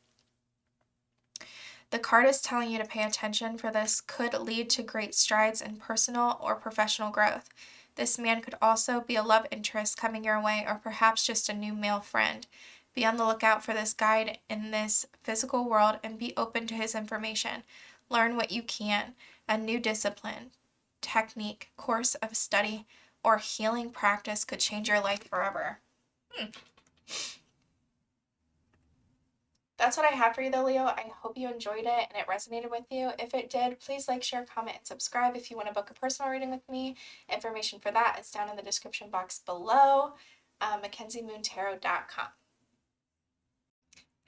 The card is telling you to pay attention, for this could lead to great strides in personal or professional growth. This man could also be a love interest coming your way, or perhaps just a new male friend. Be on the lookout for this guide in this physical world and be open to his information. Learn what you can. A new discipline, technique, course of study, or healing practice could change your life forever. That's what I have for you though, Leo. I hope you enjoyed it and it resonated with you. If it did, please like, share, comment, and subscribe. If you want to book a personal reading with me, information for that is down in the description box below, MackenzieMoonTarot.com.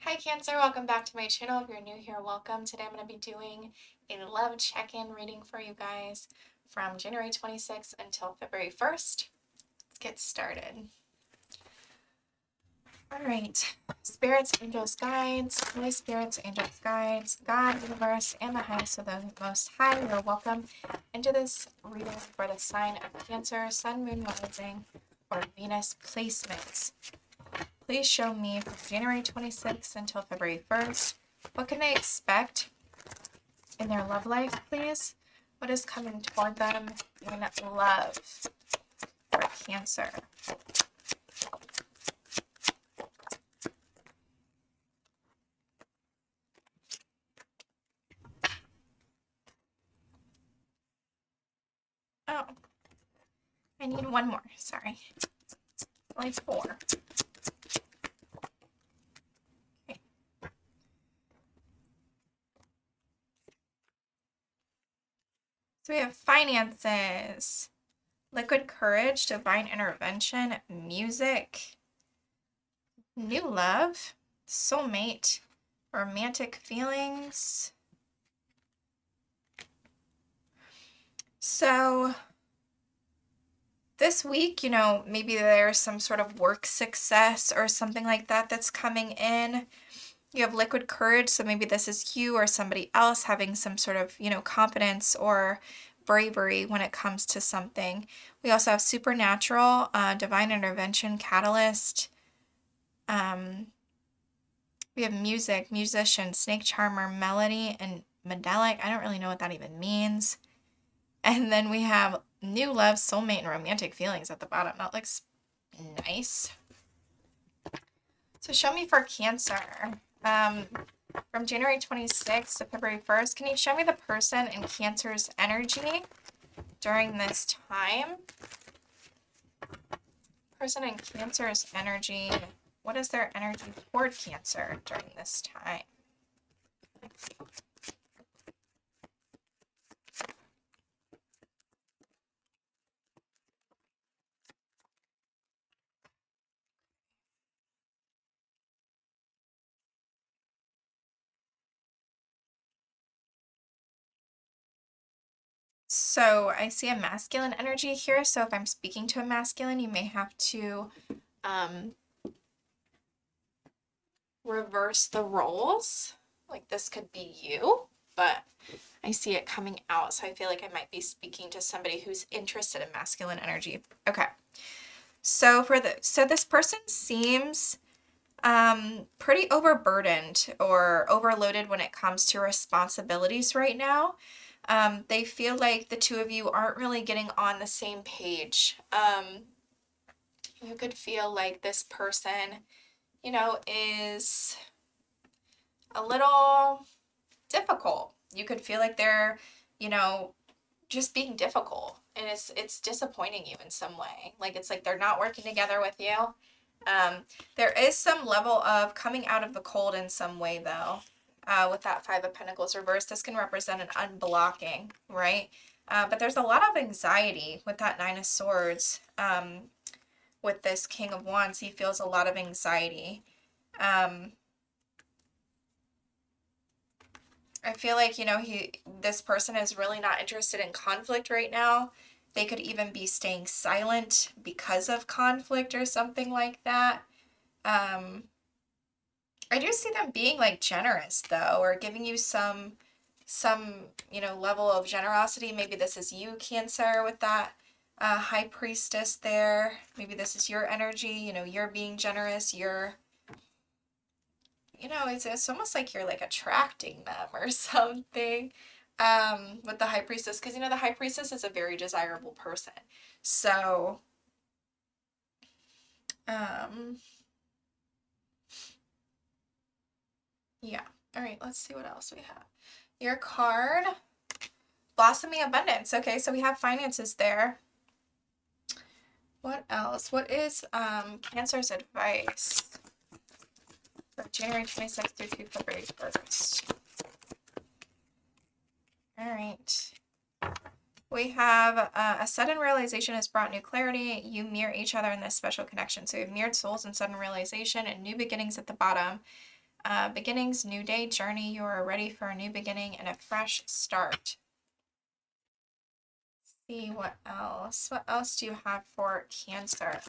Hi Cancer, welcome back to my channel. If you're new here, welcome. Today I'm going to be doing a love check-in reading for you guys from January 26th until February 1st. Let's get started. All right, spirits, angels, guides, Holy Spirits, angels, guides, God, universe, and the highest of the Most High, you're welcome into this reading for the sign of Cancer, Sun, Moon, Rising, or Venus placements. Please show me from January 26th until February 1st. What can they expect in their love life, please? What is coming toward them in love for Cancer? Oh, I need one more. Sorry. Only 4. Okay. So we have finances, liquid courage, divine intervention, music, new love, soulmate, romantic feelings. So this week, you know, maybe there's some sort of work success or something like that that's coming in. You have liquid courage, so maybe this is you or somebody else having some sort of, you know, confidence or bravery when it comes to something. We also have supernatural, divine intervention, catalyst. We have music, musician, snake charmer, melody, and medallic. I don't really know what that even means. And then we have new love, soulmate, and romantic feelings at the bottom. That looks nice. So show me for Cancer. From January 26th to February 1st, can you show me the person in Cancer's energy during this time? Person in Cancer's energy. What is their energy toward Cancer during this time? So I see a masculine energy here. So if I'm speaking to a masculine, you may have to reverse the roles. Like this could be you, but I see it coming out. So I feel like I might be speaking to somebody who's interested in masculine energy. Okay. So this person seems pretty overburdened or overloaded when it comes to responsibilities right now. They feel like the two of you aren't really getting on the same page. You could feel like this person, is a little difficult. You could feel like they're, just being difficult, and it's disappointing you in some way. Like it's like they're not working together with you. There is some level of coming out of the cold in some way, though. With that Five of Pentacles reversed, this can represent an unblocking, right? But there's a lot of anxiety with that Nine of Swords. With this King of Wands, he feels a lot of anxiety. I feel like, this person is really not interested in conflict right now. They could even be staying silent because of conflict or something like that. I do see them being like generous though, or giving you some level of generosity. Maybe this is you, Cancer, with that High Priestess there. Maybe this is your energy, you're being generous, it's almost like you're like attracting them or something with the High Priestess, because the High Priestess is a very desirable person. So yeah. All right, let's see what else we have. Your card, Blossoming Abundance. Okay, so we have finances there. What else? What is Cancer's advice for January 26th through February 1st? All right. We have a sudden realization has brought new clarity. You mirror each other in this special connection. So you have mirrored souls and sudden realization and new beginnings at the bottom. Beginnings, new day, journey. You are ready for a new beginning and a fresh start. Let's see what else. What else do you have for Cancer?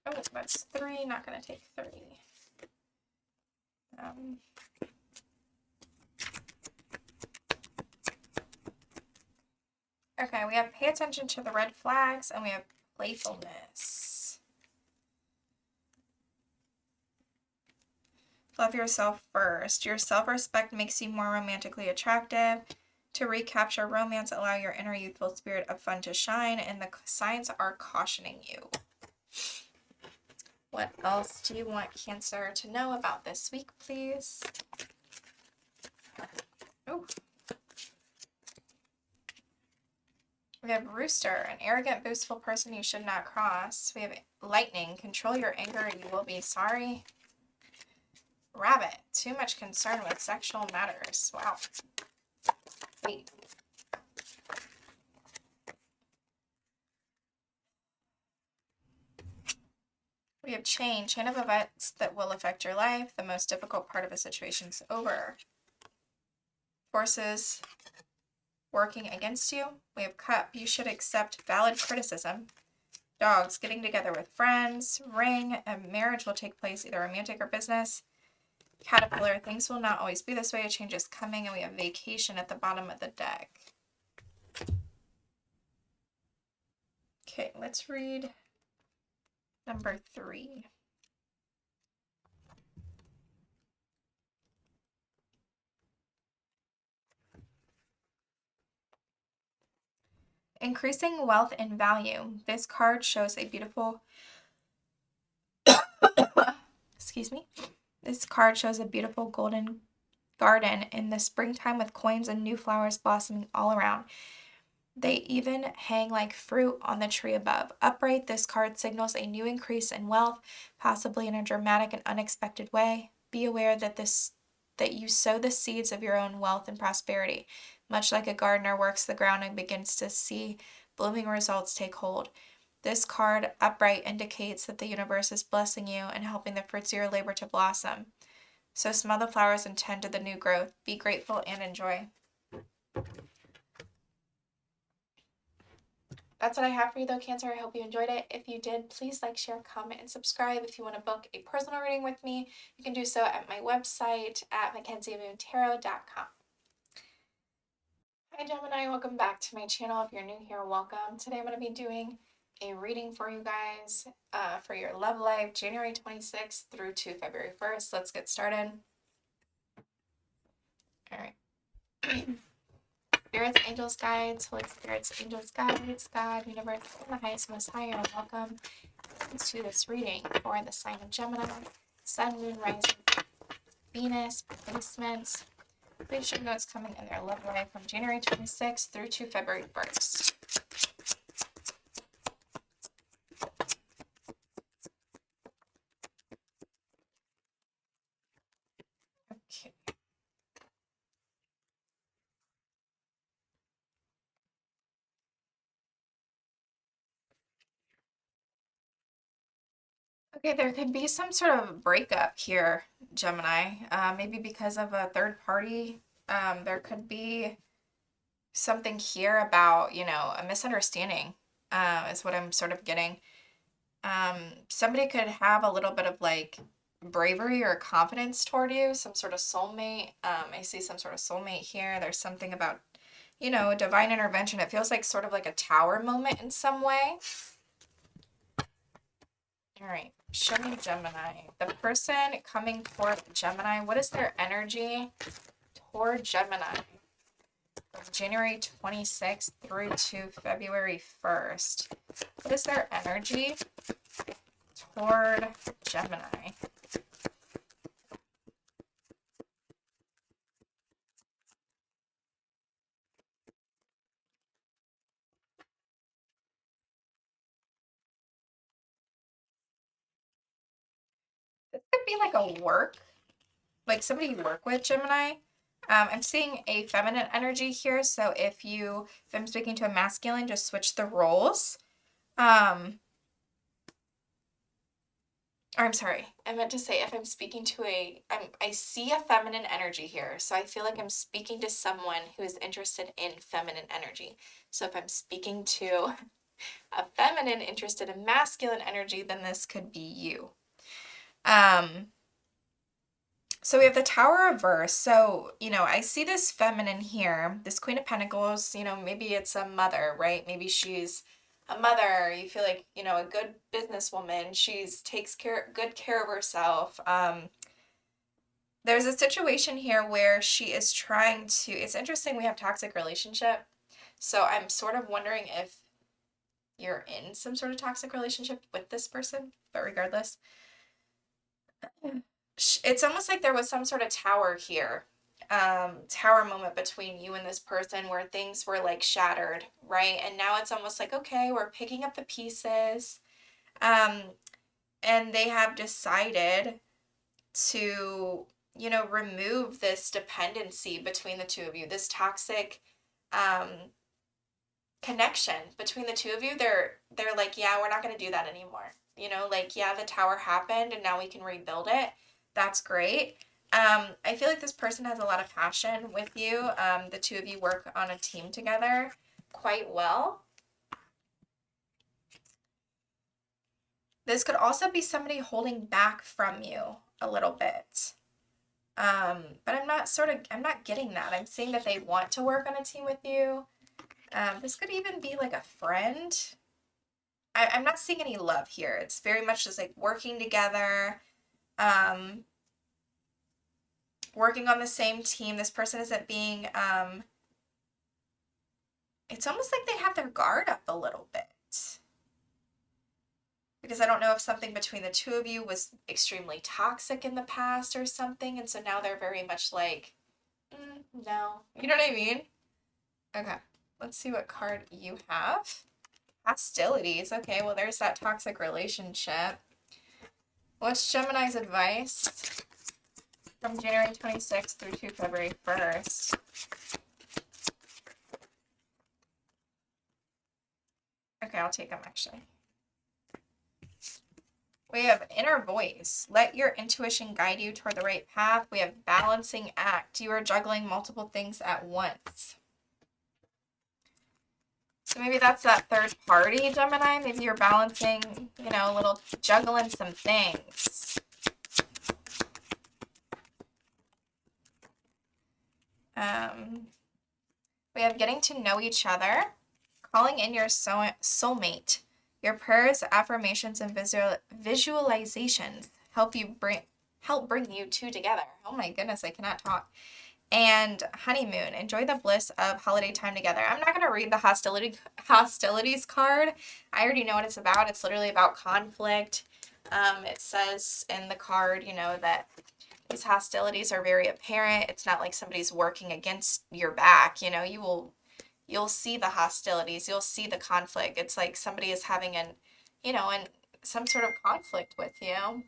Oh, that's 3. Not going to take 3. Okay, we have pay attention to the red flags, and we have playfulness. Love yourself first. Your self-respect makes you more romantically attractive. To recapture romance, allow your inner youthful spirit of fun to shine, and the signs are cautioning you. What else do you want Cancer to know about this week, please? Oh. We have Rooster, an arrogant, boastful person you should not cross. We have Lightning, control your anger or you will be sorry. Rabbit, too much concern with sexual matters. Wow. Wait. We have chain of events that will affect your life. The most difficult part of a situation's over. Forces working against you. We have Cup, you should accept valid criticism. Dogs, getting together with friends. Ring, a marriage will take place, either romantic or business. Caterpillar, things will not always be this way. A change is coming. And we have Vacation at the bottom of the deck. Okay, let's read number 3. Increasing wealth and value. This card shows a beautiful, excuse me. This card shows a beautiful golden garden in the springtime with coins and new flowers blossoming all around. They even hang like fruit on the tree above. Upright, this card signals a new increase in wealth, possibly in a dramatic and unexpected way. Be aware that you sow the seeds of your own wealth and prosperity, much like a gardener works the ground and begins to see blooming results take hold. This card, upright, indicates that the universe is blessing you and helping the fruits of your labor to blossom. So smell the flowers and tend to the new growth. Be grateful and enjoy. That's what I have for you though, Cancer. I hope you enjoyed it. If you did, please like, share, comment, and subscribe. If you want to book a personal reading with me, you can do so at my website at mackenziemoontarot.com. Hi Gemini, welcome back to my channel. If you're new here, welcome. Today I'm going to be doing a reading for you guys for your love life, January 26th through to February 1st. Let's get started. All right. Spirits, angels, guides, Holy Spirits, angels, guides, God, universe, and the highest, most high, and welcome to this reading for the sign of Gemini, Sun, Moon, Rising, Venus, placements. Please should know what's coming in their love life from January 26th through to February 1st. Okay. Okay, there could be some sort of breakup here, Gemini. Maybe because of a third party. There could be something here about, a misunderstanding, is what I'm sort of getting. Somebody could have a little bit of like bravery or confidence toward you, some sort of soulmate. I see some sort of soulmate here. There's something about, divine intervention. It feels like sort of like a tower moment in some way. All right, show me Gemini. The person coming toward Gemini, what is their energy toward Gemini? From January 26th through to February 1st. What is their energy toward Gemini? This could be like a work, like somebody you work with, Gemini. I'm seeing a feminine energy here, so if I'm speaking to a masculine, just switch the roles. Or I'm sorry, I meant to say if I'm speaking to I see a feminine energy here, so I feel like I'm speaking to someone who is interested in feminine energy. So if I'm speaking to a feminine interested in masculine energy, then this could be you. So we have the Tower reverse. So, I see this feminine here, this Queen of Pentacles, maybe it's a mother, right? Maybe she's a mother. You feel like, a good businesswoman. Takes good care of herself. There's a situation here where she is trying to, it's interesting we have toxic relationship. So I'm sort of wondering if you're in some sort of toxic relationship with this person, but regardless, it's almost like there was some sort of tower here, tower moment between you and this person where things were like shattered, right? And now it's almost like, okay, we're picking up the pieces, and they have decided to, remove this dependency between the two of you, this toxic connection between the two of you. They're like, yeah, we're not going to do that anymore. Like, yeah, the tower happened and now we can rebuild it. That's great. I feel like this person has a lot of passion with you. The two of you work on a team together quite well. This could also be somebody holding back from you a little bit. But I'm not getting that. I'm seeing that they want to work on a team with you. This could even be like a friend. I'm not seeing any love here. It's very much just like working together, working on the same team. This person isn't being it's almost like they have their guard up a little bit. Because I don't know if something between the two of you was extremely toxic in the past or something, and so now they're very much like, no. You know what I mean? Okay, let's see what card you have. Hostilities. Okay, well, there's that toxic relationship. What's Gemini's advice from January 26th through to February 1st? Okay, I'll take them actually. We have inner voice. Let your intuition guide you toward the right path. We have balancing act. You are juggling multiple things at once. So maybe that's that third party, Gemini. Maybe you're balancing, you know, a little juggling some things. We have getting to know each other. Calling in your soulmate. Your prayers, affirmations, and visualizations help bring you two together. Oh my goodness, I cannot talk. And honeymoon. Enjoy the bliss of holiday time together. I'm not going to read the hostilities card. I already know what it's about. It's literally about conflict. It says in the card, you know, that these hostilities are very apparent. It's not like somebody's working against your back. You know, you'll see the hostilities. You'll see the conflict. It's like somebody is having some sort of conflict with you.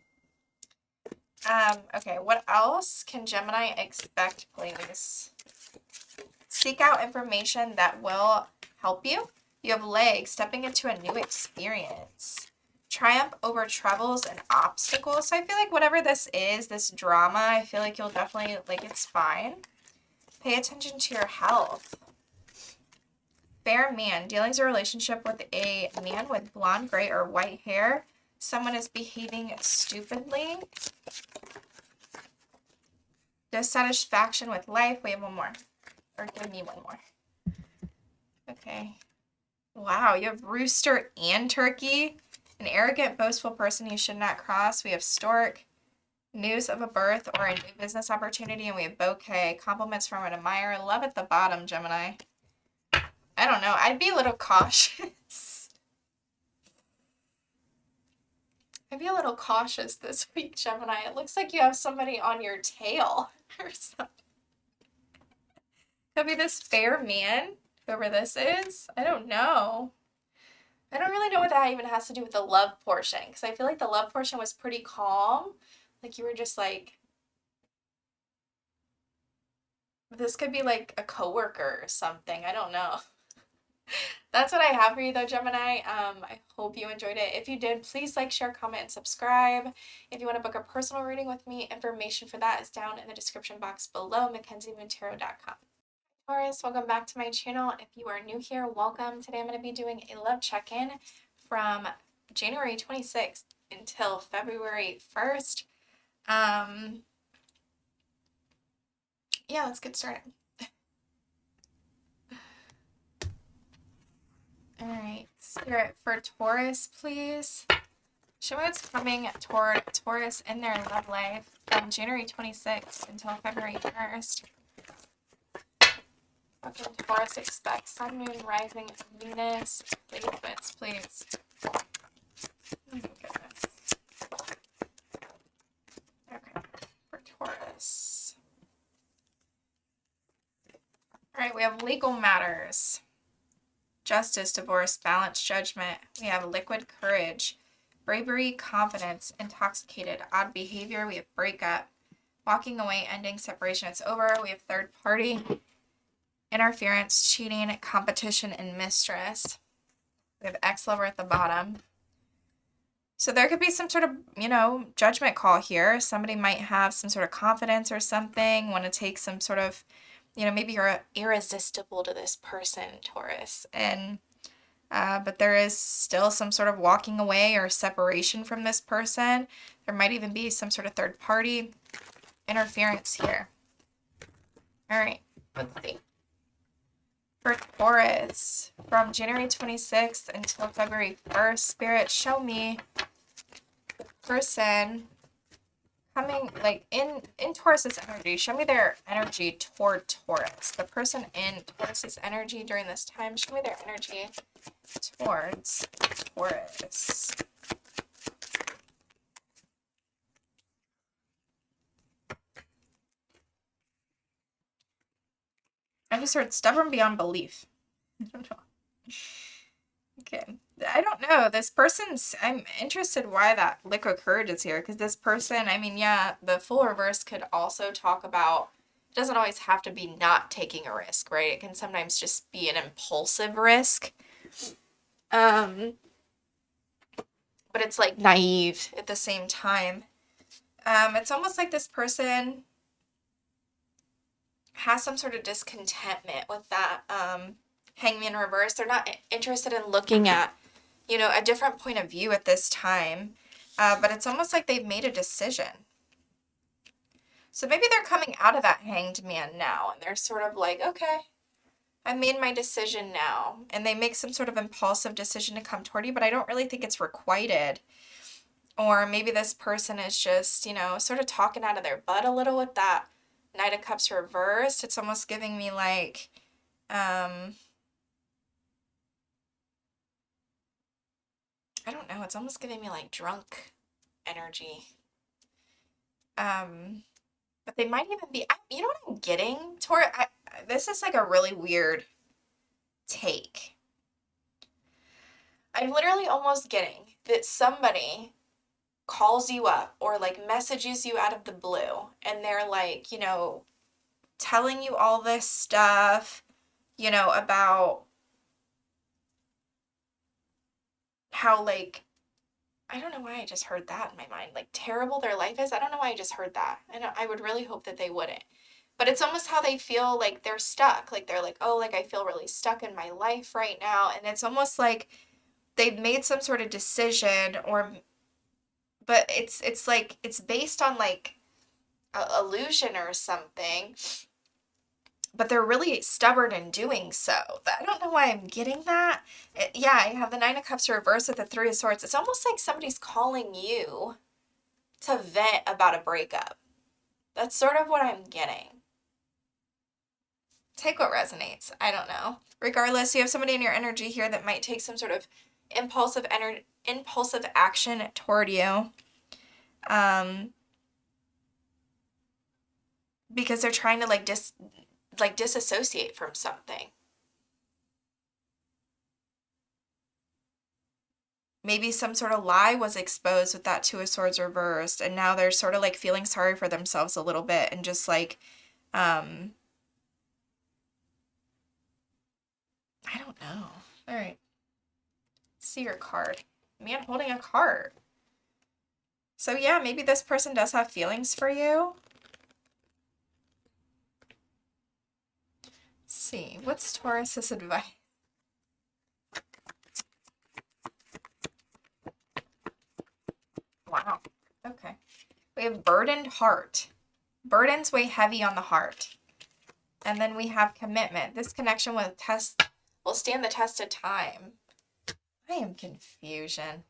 Okay, what else can Gemini expect, please? Seek out information that will help you. You have legs, stepping into a new experience. Triumph over troubles and obstacles. So I feel like whatever this is, this drama, I feel like you'll definitely, like, it's fine. Pay attention to your health. Fair man. Dealings or relationship with a man with blonde, gray, or white hair. Someone is behaving stupidly. Dissatisfaction with life. We have one more. Or give me one more. Okay. Wow, you have rooster and turkey. An arrogant, boastful person you should not cross. We have stork. News of a birth or a new business opportunity. And we have bouquet. Compliments from an admirer. Love at the bottom, Gemini. I don't know. I'd be a little cautious. I'd be a little cautious this week, Gemini. It looks like you have somebody on your tail or something. Could be this fair man, whoever this is. I don't know. I don't really know what that even has to do with the love portion, because I feel like the love portion was pretty calm. Like you were just like, this could be like a coworker or something. I don't know. That's what I have for you though, Gemini. I hope you enjoyed it. If you did, please like, share, comment, and subscribe. If you want to book a personal reading with me, information for that is down in the description box below, MackenzieMontero.com. Taurus, welcome back to my channel. If you are new here, welcome. Today I'm going to be doing a love check-in from January 26th until February 1st. Yeah, let's get started. All right, Spirit for Taurus, please. Show me what's coming toward Taurus in their love life from January 26th until February 1st. What can Taurus expect? Sun, Moon, Rising, Venus. Placements, please. Oh my goodness. Okay, for Taurus. All right, we have legal matters. Justice, divorce, balance, judgment. We have liquid courage, bravery, confidence, intoxicated, odd behavior. We have breakup, walking away, ending, separation, it's over. We have third party, interference, cheating, competition, and mistress. We have ex-lover at the bottom. So there could be some sort of, judgment call here. Somebody might have some sort of confidence or something, want to take some sort of, maybe you're irresistible to this person, Taurus. And, but there is still some sort of walking away or separation from this person. There might even be some sort of third party interference here. All right, let's see. For Taurus, from January 26th until February 1st, Spirit, show me the person coming, like, in Taurus's energy. Show me their energy toward Taurus. The person in Taurus's energy during this time. Show me their energy towards Taurus. I just heard stubborn beyond belief. I don't know. Okay. I don't know. This person's, I'm interested why that liquid courage is here. Because this person, I mean, yeah, the full reverse could also talk about, it doesn't always have to be not taking a risk, right? It can sometimes just be an impulsive risk. But it's like naive at the same time. It's almost like this person has some sort of discontentment with that hangman reverse. They're not interested in looking at, you know, a different point of view at this time. But it's almost like they've made a decision. So maybe they're coming out of that hanged man now, and they're sort of like, okay, I made my decision now. And they make some sort of impulsive decision to come toward you, but I don't really think it's requited. Or maybe this person is just, you know, sort of talking out of their butt a little with that Knight of Cups reversed. It's almost giving me like, I don't know. It's almost giving me like drunk energy. But they might even be, you know what I'm getting? This is like a really weird take. I'm literally almost getting that somebody calls you up or like messages you out of the blue and they're like, you know, telling you all this stuff, you know, about how, like, I don't know why I just heard that in my mind, like terrible their life is. I don't know why I just heard that. And I would really hope that they wouldn't. But it's almost how they feel like they're stuck. Like they're like, oh, like I feel really stuck in my life right now. And it's almost like they've made some sort of decision but it's like it's based on like a illusion or something, but they're really stubborn in doing so. I don't know why I'm getting that. Yeah, I have the Nine of Cups reversed with the Three of Swords. It's almost like somebody's calling you to vent about a breakup. That's sort of what I'm getting. Take what resonates. I don't know. Regardless, you have somebody in your energy here that might take some sort of impulsive action toward you. Because they're trying to disassociate from something. Maybe some sort of lie was exposed with that Two of Swords reversed, and now they're sort of like feeling sorry for themselves a little bit and just like, I don't know. All right. See your card. Man holding a card. So yeah, maybe this person does have feelings for you. Let's see. What's Taurus's advice? Wow. Okay. We have burdened heart. Burdens weigh heavy on the heart. And then we have commitment. This connection will stand the test of time. I am confusion,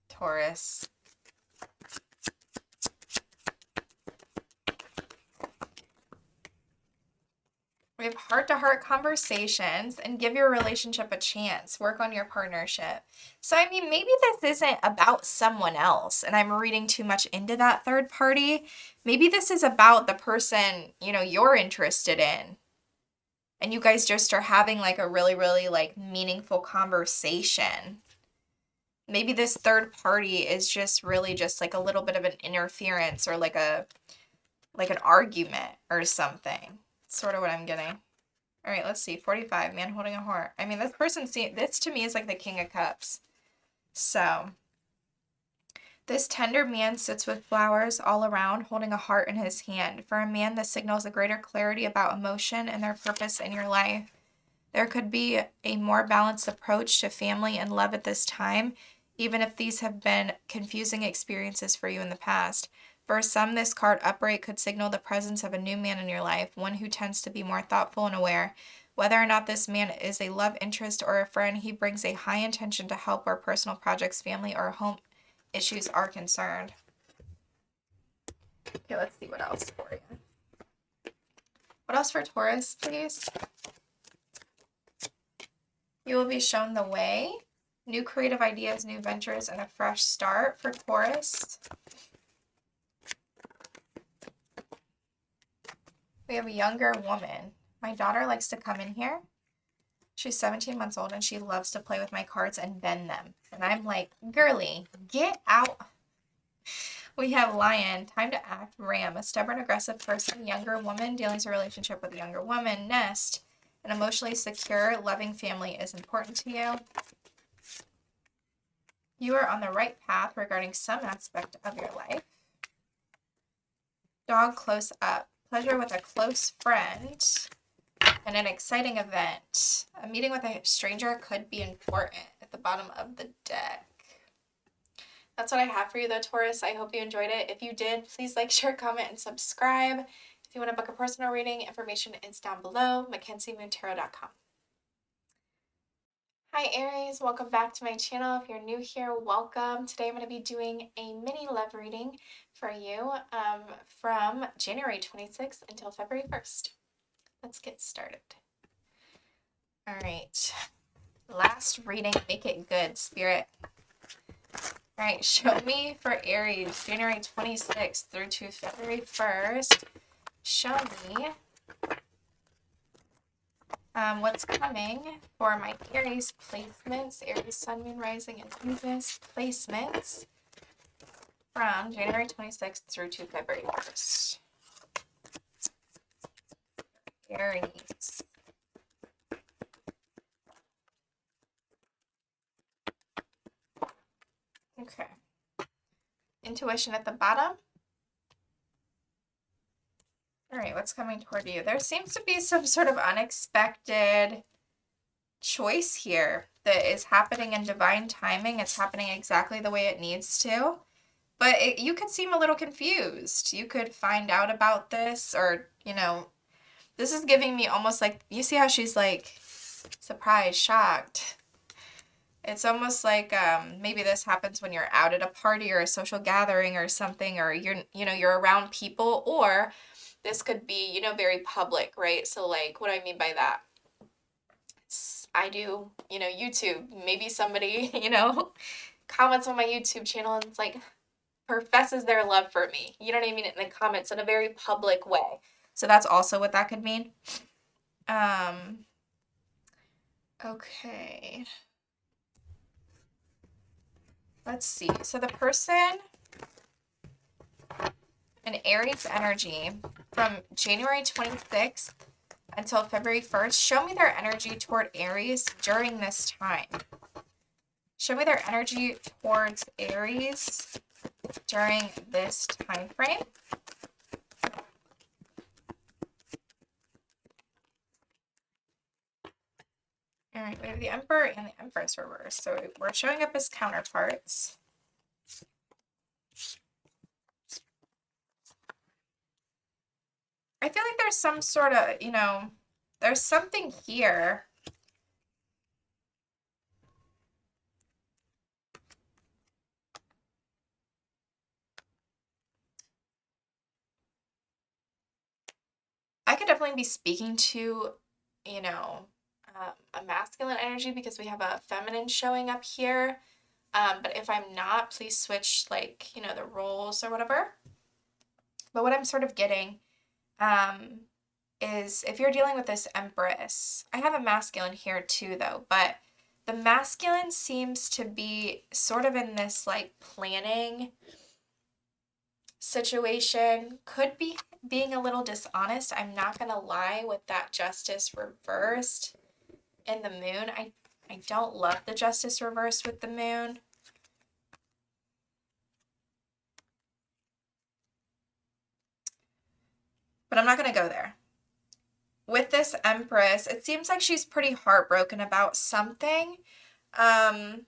Taurus. We have heart-to-heart conversations and give your relationship a chance. Work on your partnership. So, I mean, maybe this isn't about someone else and I'm reading too much into that third party. Maybe this is about the person, you know, you're interested in. And you guys just are having like a really, really like meaningful conversation. Maybe this third party is just really just like a little bit of an interference or like an argument or something. Sort of what I'm getting. All right, let's see. 45, man holding a heart. I mean, this to me is like the King of Cups. So, this tender man sits with flowers all around, holding a heart in his hand. For a man, this signals a greater clarity about emotion and their purpose in your life. There could be a more balanced approach to family and love at this time, even if these have been confusing experiences for you in the past. For some, this card upright could signal the presence of a new man in your life, one who tends to be more thoughtful and aware. Whether or not this man is a love interest or a friend, he brings a high intention to help where personal projects, family, or home issues are concerned. Okay, let's see what else for you. What else for Taurus, please? You will be shown the way. New creative ideas, new ventures, and a fresh start for Taurus. We have a younger woman. My daughter likes to come in here. She's 17 months old and she loves to play with my cards and bend them. And I'm like, girly, get out. We have Lion, time to act. Ram, a stubborn, aggressive person. Younger woman, dealing with a relationship with a younger woman. Nest, an emotionally secure, loving family is important to you. You are on the right path regarding some aspect of your life. Dog, close up. Pleasure with a close friend. And an exciting event. A meeting with a stranger could be important at the bottom of the deck. That's what I have for you though, Taurus. I hope you enjoyed it. If you did, please like, share, comment, and subscribe. If you want to book a personal reading, information is down below, MackenzieMoonTarot.com. Hi Aries, welcome back to my channel. If you're new here, welcome. Today I'm going to be doing a mini love reading for you from January 26th until February 1st. Let's get started. All right, last reading, make it good, Spirit. All right, show me for Aries, January 26th through to February 1st. Show me what's coming for my Aries placements, Aries, Sun, Moon, Rising, and Venus placements from January 26th through to February 1st. Aries. Okay. Intuition at the bottom. All right, what's coming toward you? There seems to be some sort of unexpected choice here that is happening in divine timing. It's happening exactly the way it needs to. But you could seem a little confused. You could find out about this or, you know, this is giving me almost like, you see how she's like surprised, shocked. It's almost like maybe this happens when you're out at a party or a social gathering or something, or you're around people, or this could be, very public, right? So like, what I mean by that, I do, YouTube, maybe somebody, comments on my YouTube channel and it's like, professes their love for me. You know what I mean? In the comments in a very public way. So that's also what that could mean. Okay. Let's see. So the person in Aries energy from January 26th until February 1st, show me their energy toward Aries during this time. Show me their energy towards Aries during this time frame. All right, we have the Emperor and the Empress reversed. So we're showing up as counterparts. I feel like there's some sort of, there's something here. I could definitely be speaking to, a masculine energy because we have a feminine showing up here. But if I'm not, please switch the roles or whatever. But what I'm sort of getting is if you're dealing with this Empress, I have a masculine here too though, but the masculine seems to be sort of in this planning situation, could be being a little dishonest. I'm not going to lie with that Justice reversed in the Moon. I don't love the Justice reversed with the Moon. But I'm not going to go there. With this Empress, it seems like she's pretty heartbroken about something. But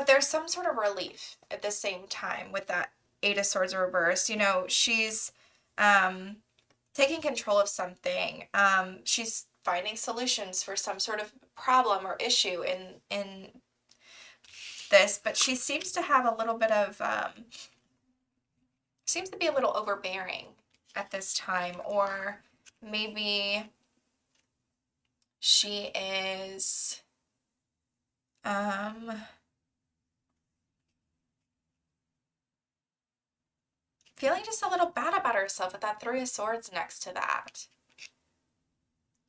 there's some sort of relief at the same time with that Eight of Swords reversed. She's taking control of something. She's finding solutions for some sort of problem or issue in this, but she seems to have a little bit of seems to be a little overbearing at this time, or maybe she is feeling just a little bad about herself with that Three of Swords next to that.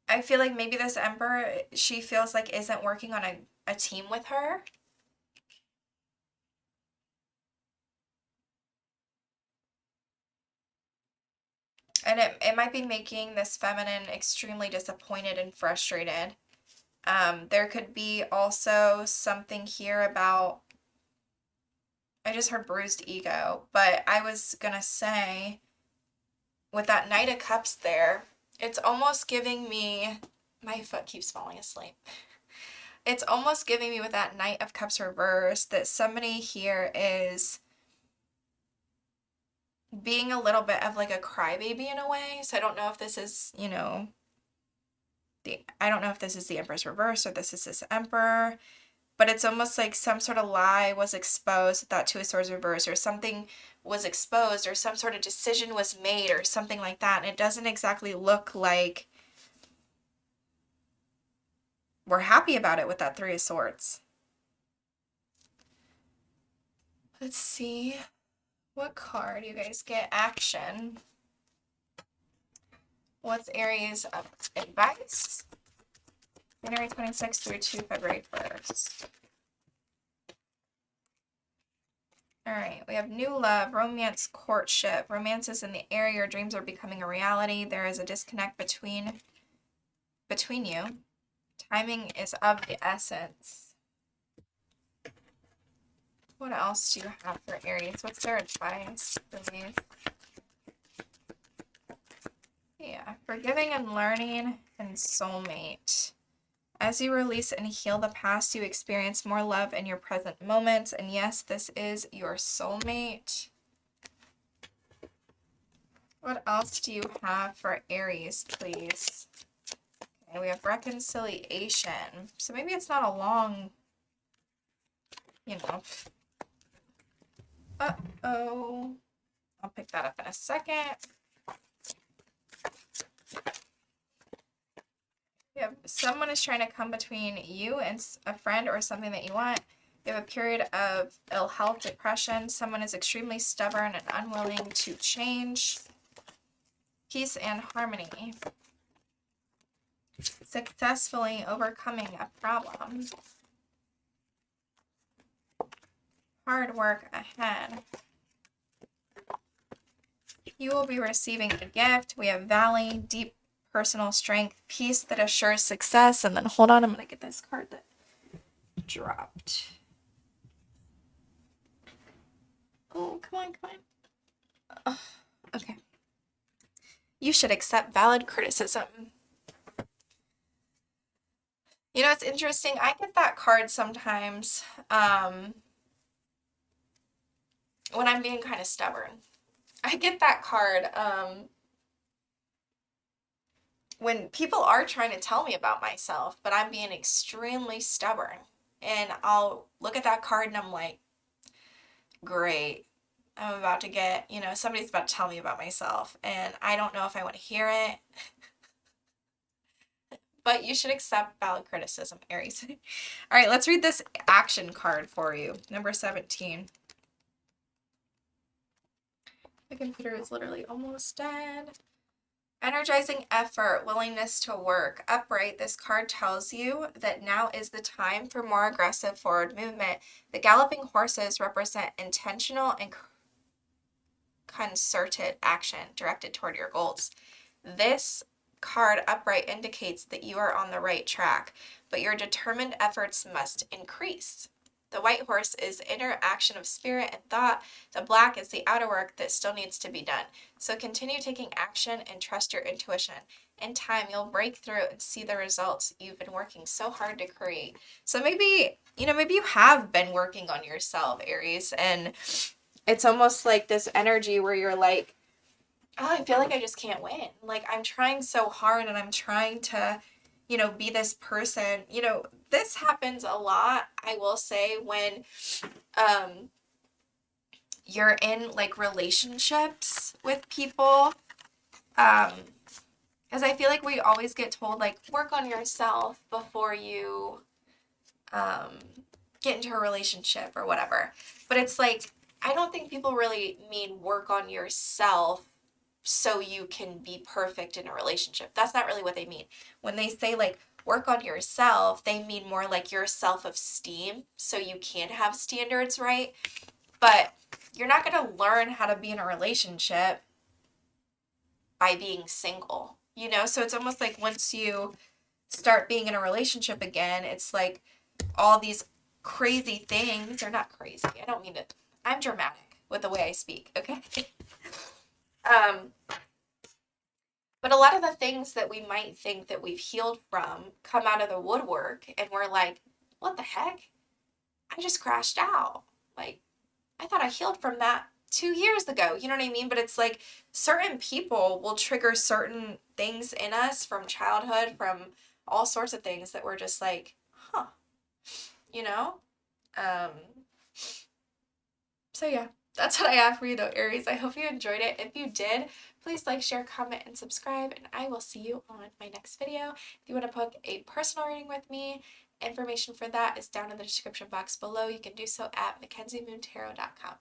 I feel like maybe this Emperor, she feels like isn't working on a team with her. And it might be making this feminine extremely disappointed and frustrated. There could be also something here about, I just heard bruised ego, but I was going to say, with that Knight of Cups there, it's almost giving me, my foot keeps falling asleep. It's almost giving me with that Knight of Cups reverse that somebody here is being a little bit of like a crybaby in a way. So I don't know if this is, you know, I don't know if this is the Empress reverse or this is this Emperor, but it's almost like some sort of lie was exposed with that Two of Swords reverse, or something was exposed, or some sort of decision was made, or something like that. And it doesn't exactly look like we're happy about it with that Three of Swords. Let's see. What card you guys get? Action. What's Aries' advice? January 26th through to February 1st. All right, we have new love, romance, courtship. Romance is in the air. Your dreams are becoming a reality. There is a disconnect between you. Timing is of the essence. What else do you have for Aries? What's their advice, please? Yeah, forgiving and learning and soulmate. As you release and heal the past, you experience more love in your present moments. And yes, this is your soulmate. What else do you have for Aries, please? Okay, we have reconciliation. So maybe it's not a long, you know. Uh-oh. I'll pick that up in a second. Yeah, someone is trying to come between you and a friend or something that you want. You have a period of ill health, depression. Someone is extremely stubborn and unwilling to change. Peace and harmony. Successfully overcoming a problem. Hard work ahead. You will be receiving a gift. We have Valley, deep personal strength, peace that assures success. And then hold on, I'm going to get this card that dropped. Oh, come on, come on. Oh, okay. You should accept valid criticism. You know, it's interesting. I get that card sometimes when I'm being kind of stubborn. I get that card when people are trying to tell me about myself, but I'm being extremely stubborn. And I'll look at that card and I'm like, great. I'm about to get, you know, somebody's about to tell me about myself. And I don't know if I want to hear it. But you should accept valid criticism, Aries. All right, let's read this action card for you. Number 17. My computer is literally almost dead. Energizing effort, willingness to work. Upright, this card tells you that now is the time for more aggressive forward movement. The galloping horses represent intentional and concerted action directed toward your goals. This card upright indicates that you are on the right track, but your determined efforts must increase. The white horse is inner action of spirit and thought. The black is the outer work that still needs to be done. So continue taking action and trust your intuition. In time, you'll break through and see the results you've been working so hard to create. So maybe, you know, maybe you have been working on yourself, Aries, and it's almost like this energy where you're like, oh, I feel like I just can't win. Like, I'm trying so hard and I'm trying to, you know, be this person. You know, this happens a lot, I will say, when you're in like relationships with people. Because I feel like we always get told like work on yourself before you get into a relationship or whatever. But it's like, I don't think people really mean work on yourself so you can be perfect in a relationship. That's not really what they mean. When they say like work on yourself, they mean more like your self-esteem so you can have standards, right? But you're not going to learn how to be in a relationship by being single, you know? So it's almost like once you start being in a relationship again, it's like all these crazy things. They're not crazy. I don't mean it. I'm dramatic with the way I speak, okay? um, but a lot of the things that we might think that we've healed from come out of the woodwork, and we're like, what the heck? I just crashed out. Like, I thought I healed from that 2 years ago. You know what I mean? But it's like certain people will trigger certain things in us from childhood, from all sorts of things that we're just like, huh, you know? Um, so yeah, that's what I have for you though, Aries. I hope you enjoyed it. If you did, please like, share, comment, and subscribe, and I will see you on my next video. If you want to book a personal reading with me, information for that is down in the description box below. You can do so at MackenzieMoonTarot.com.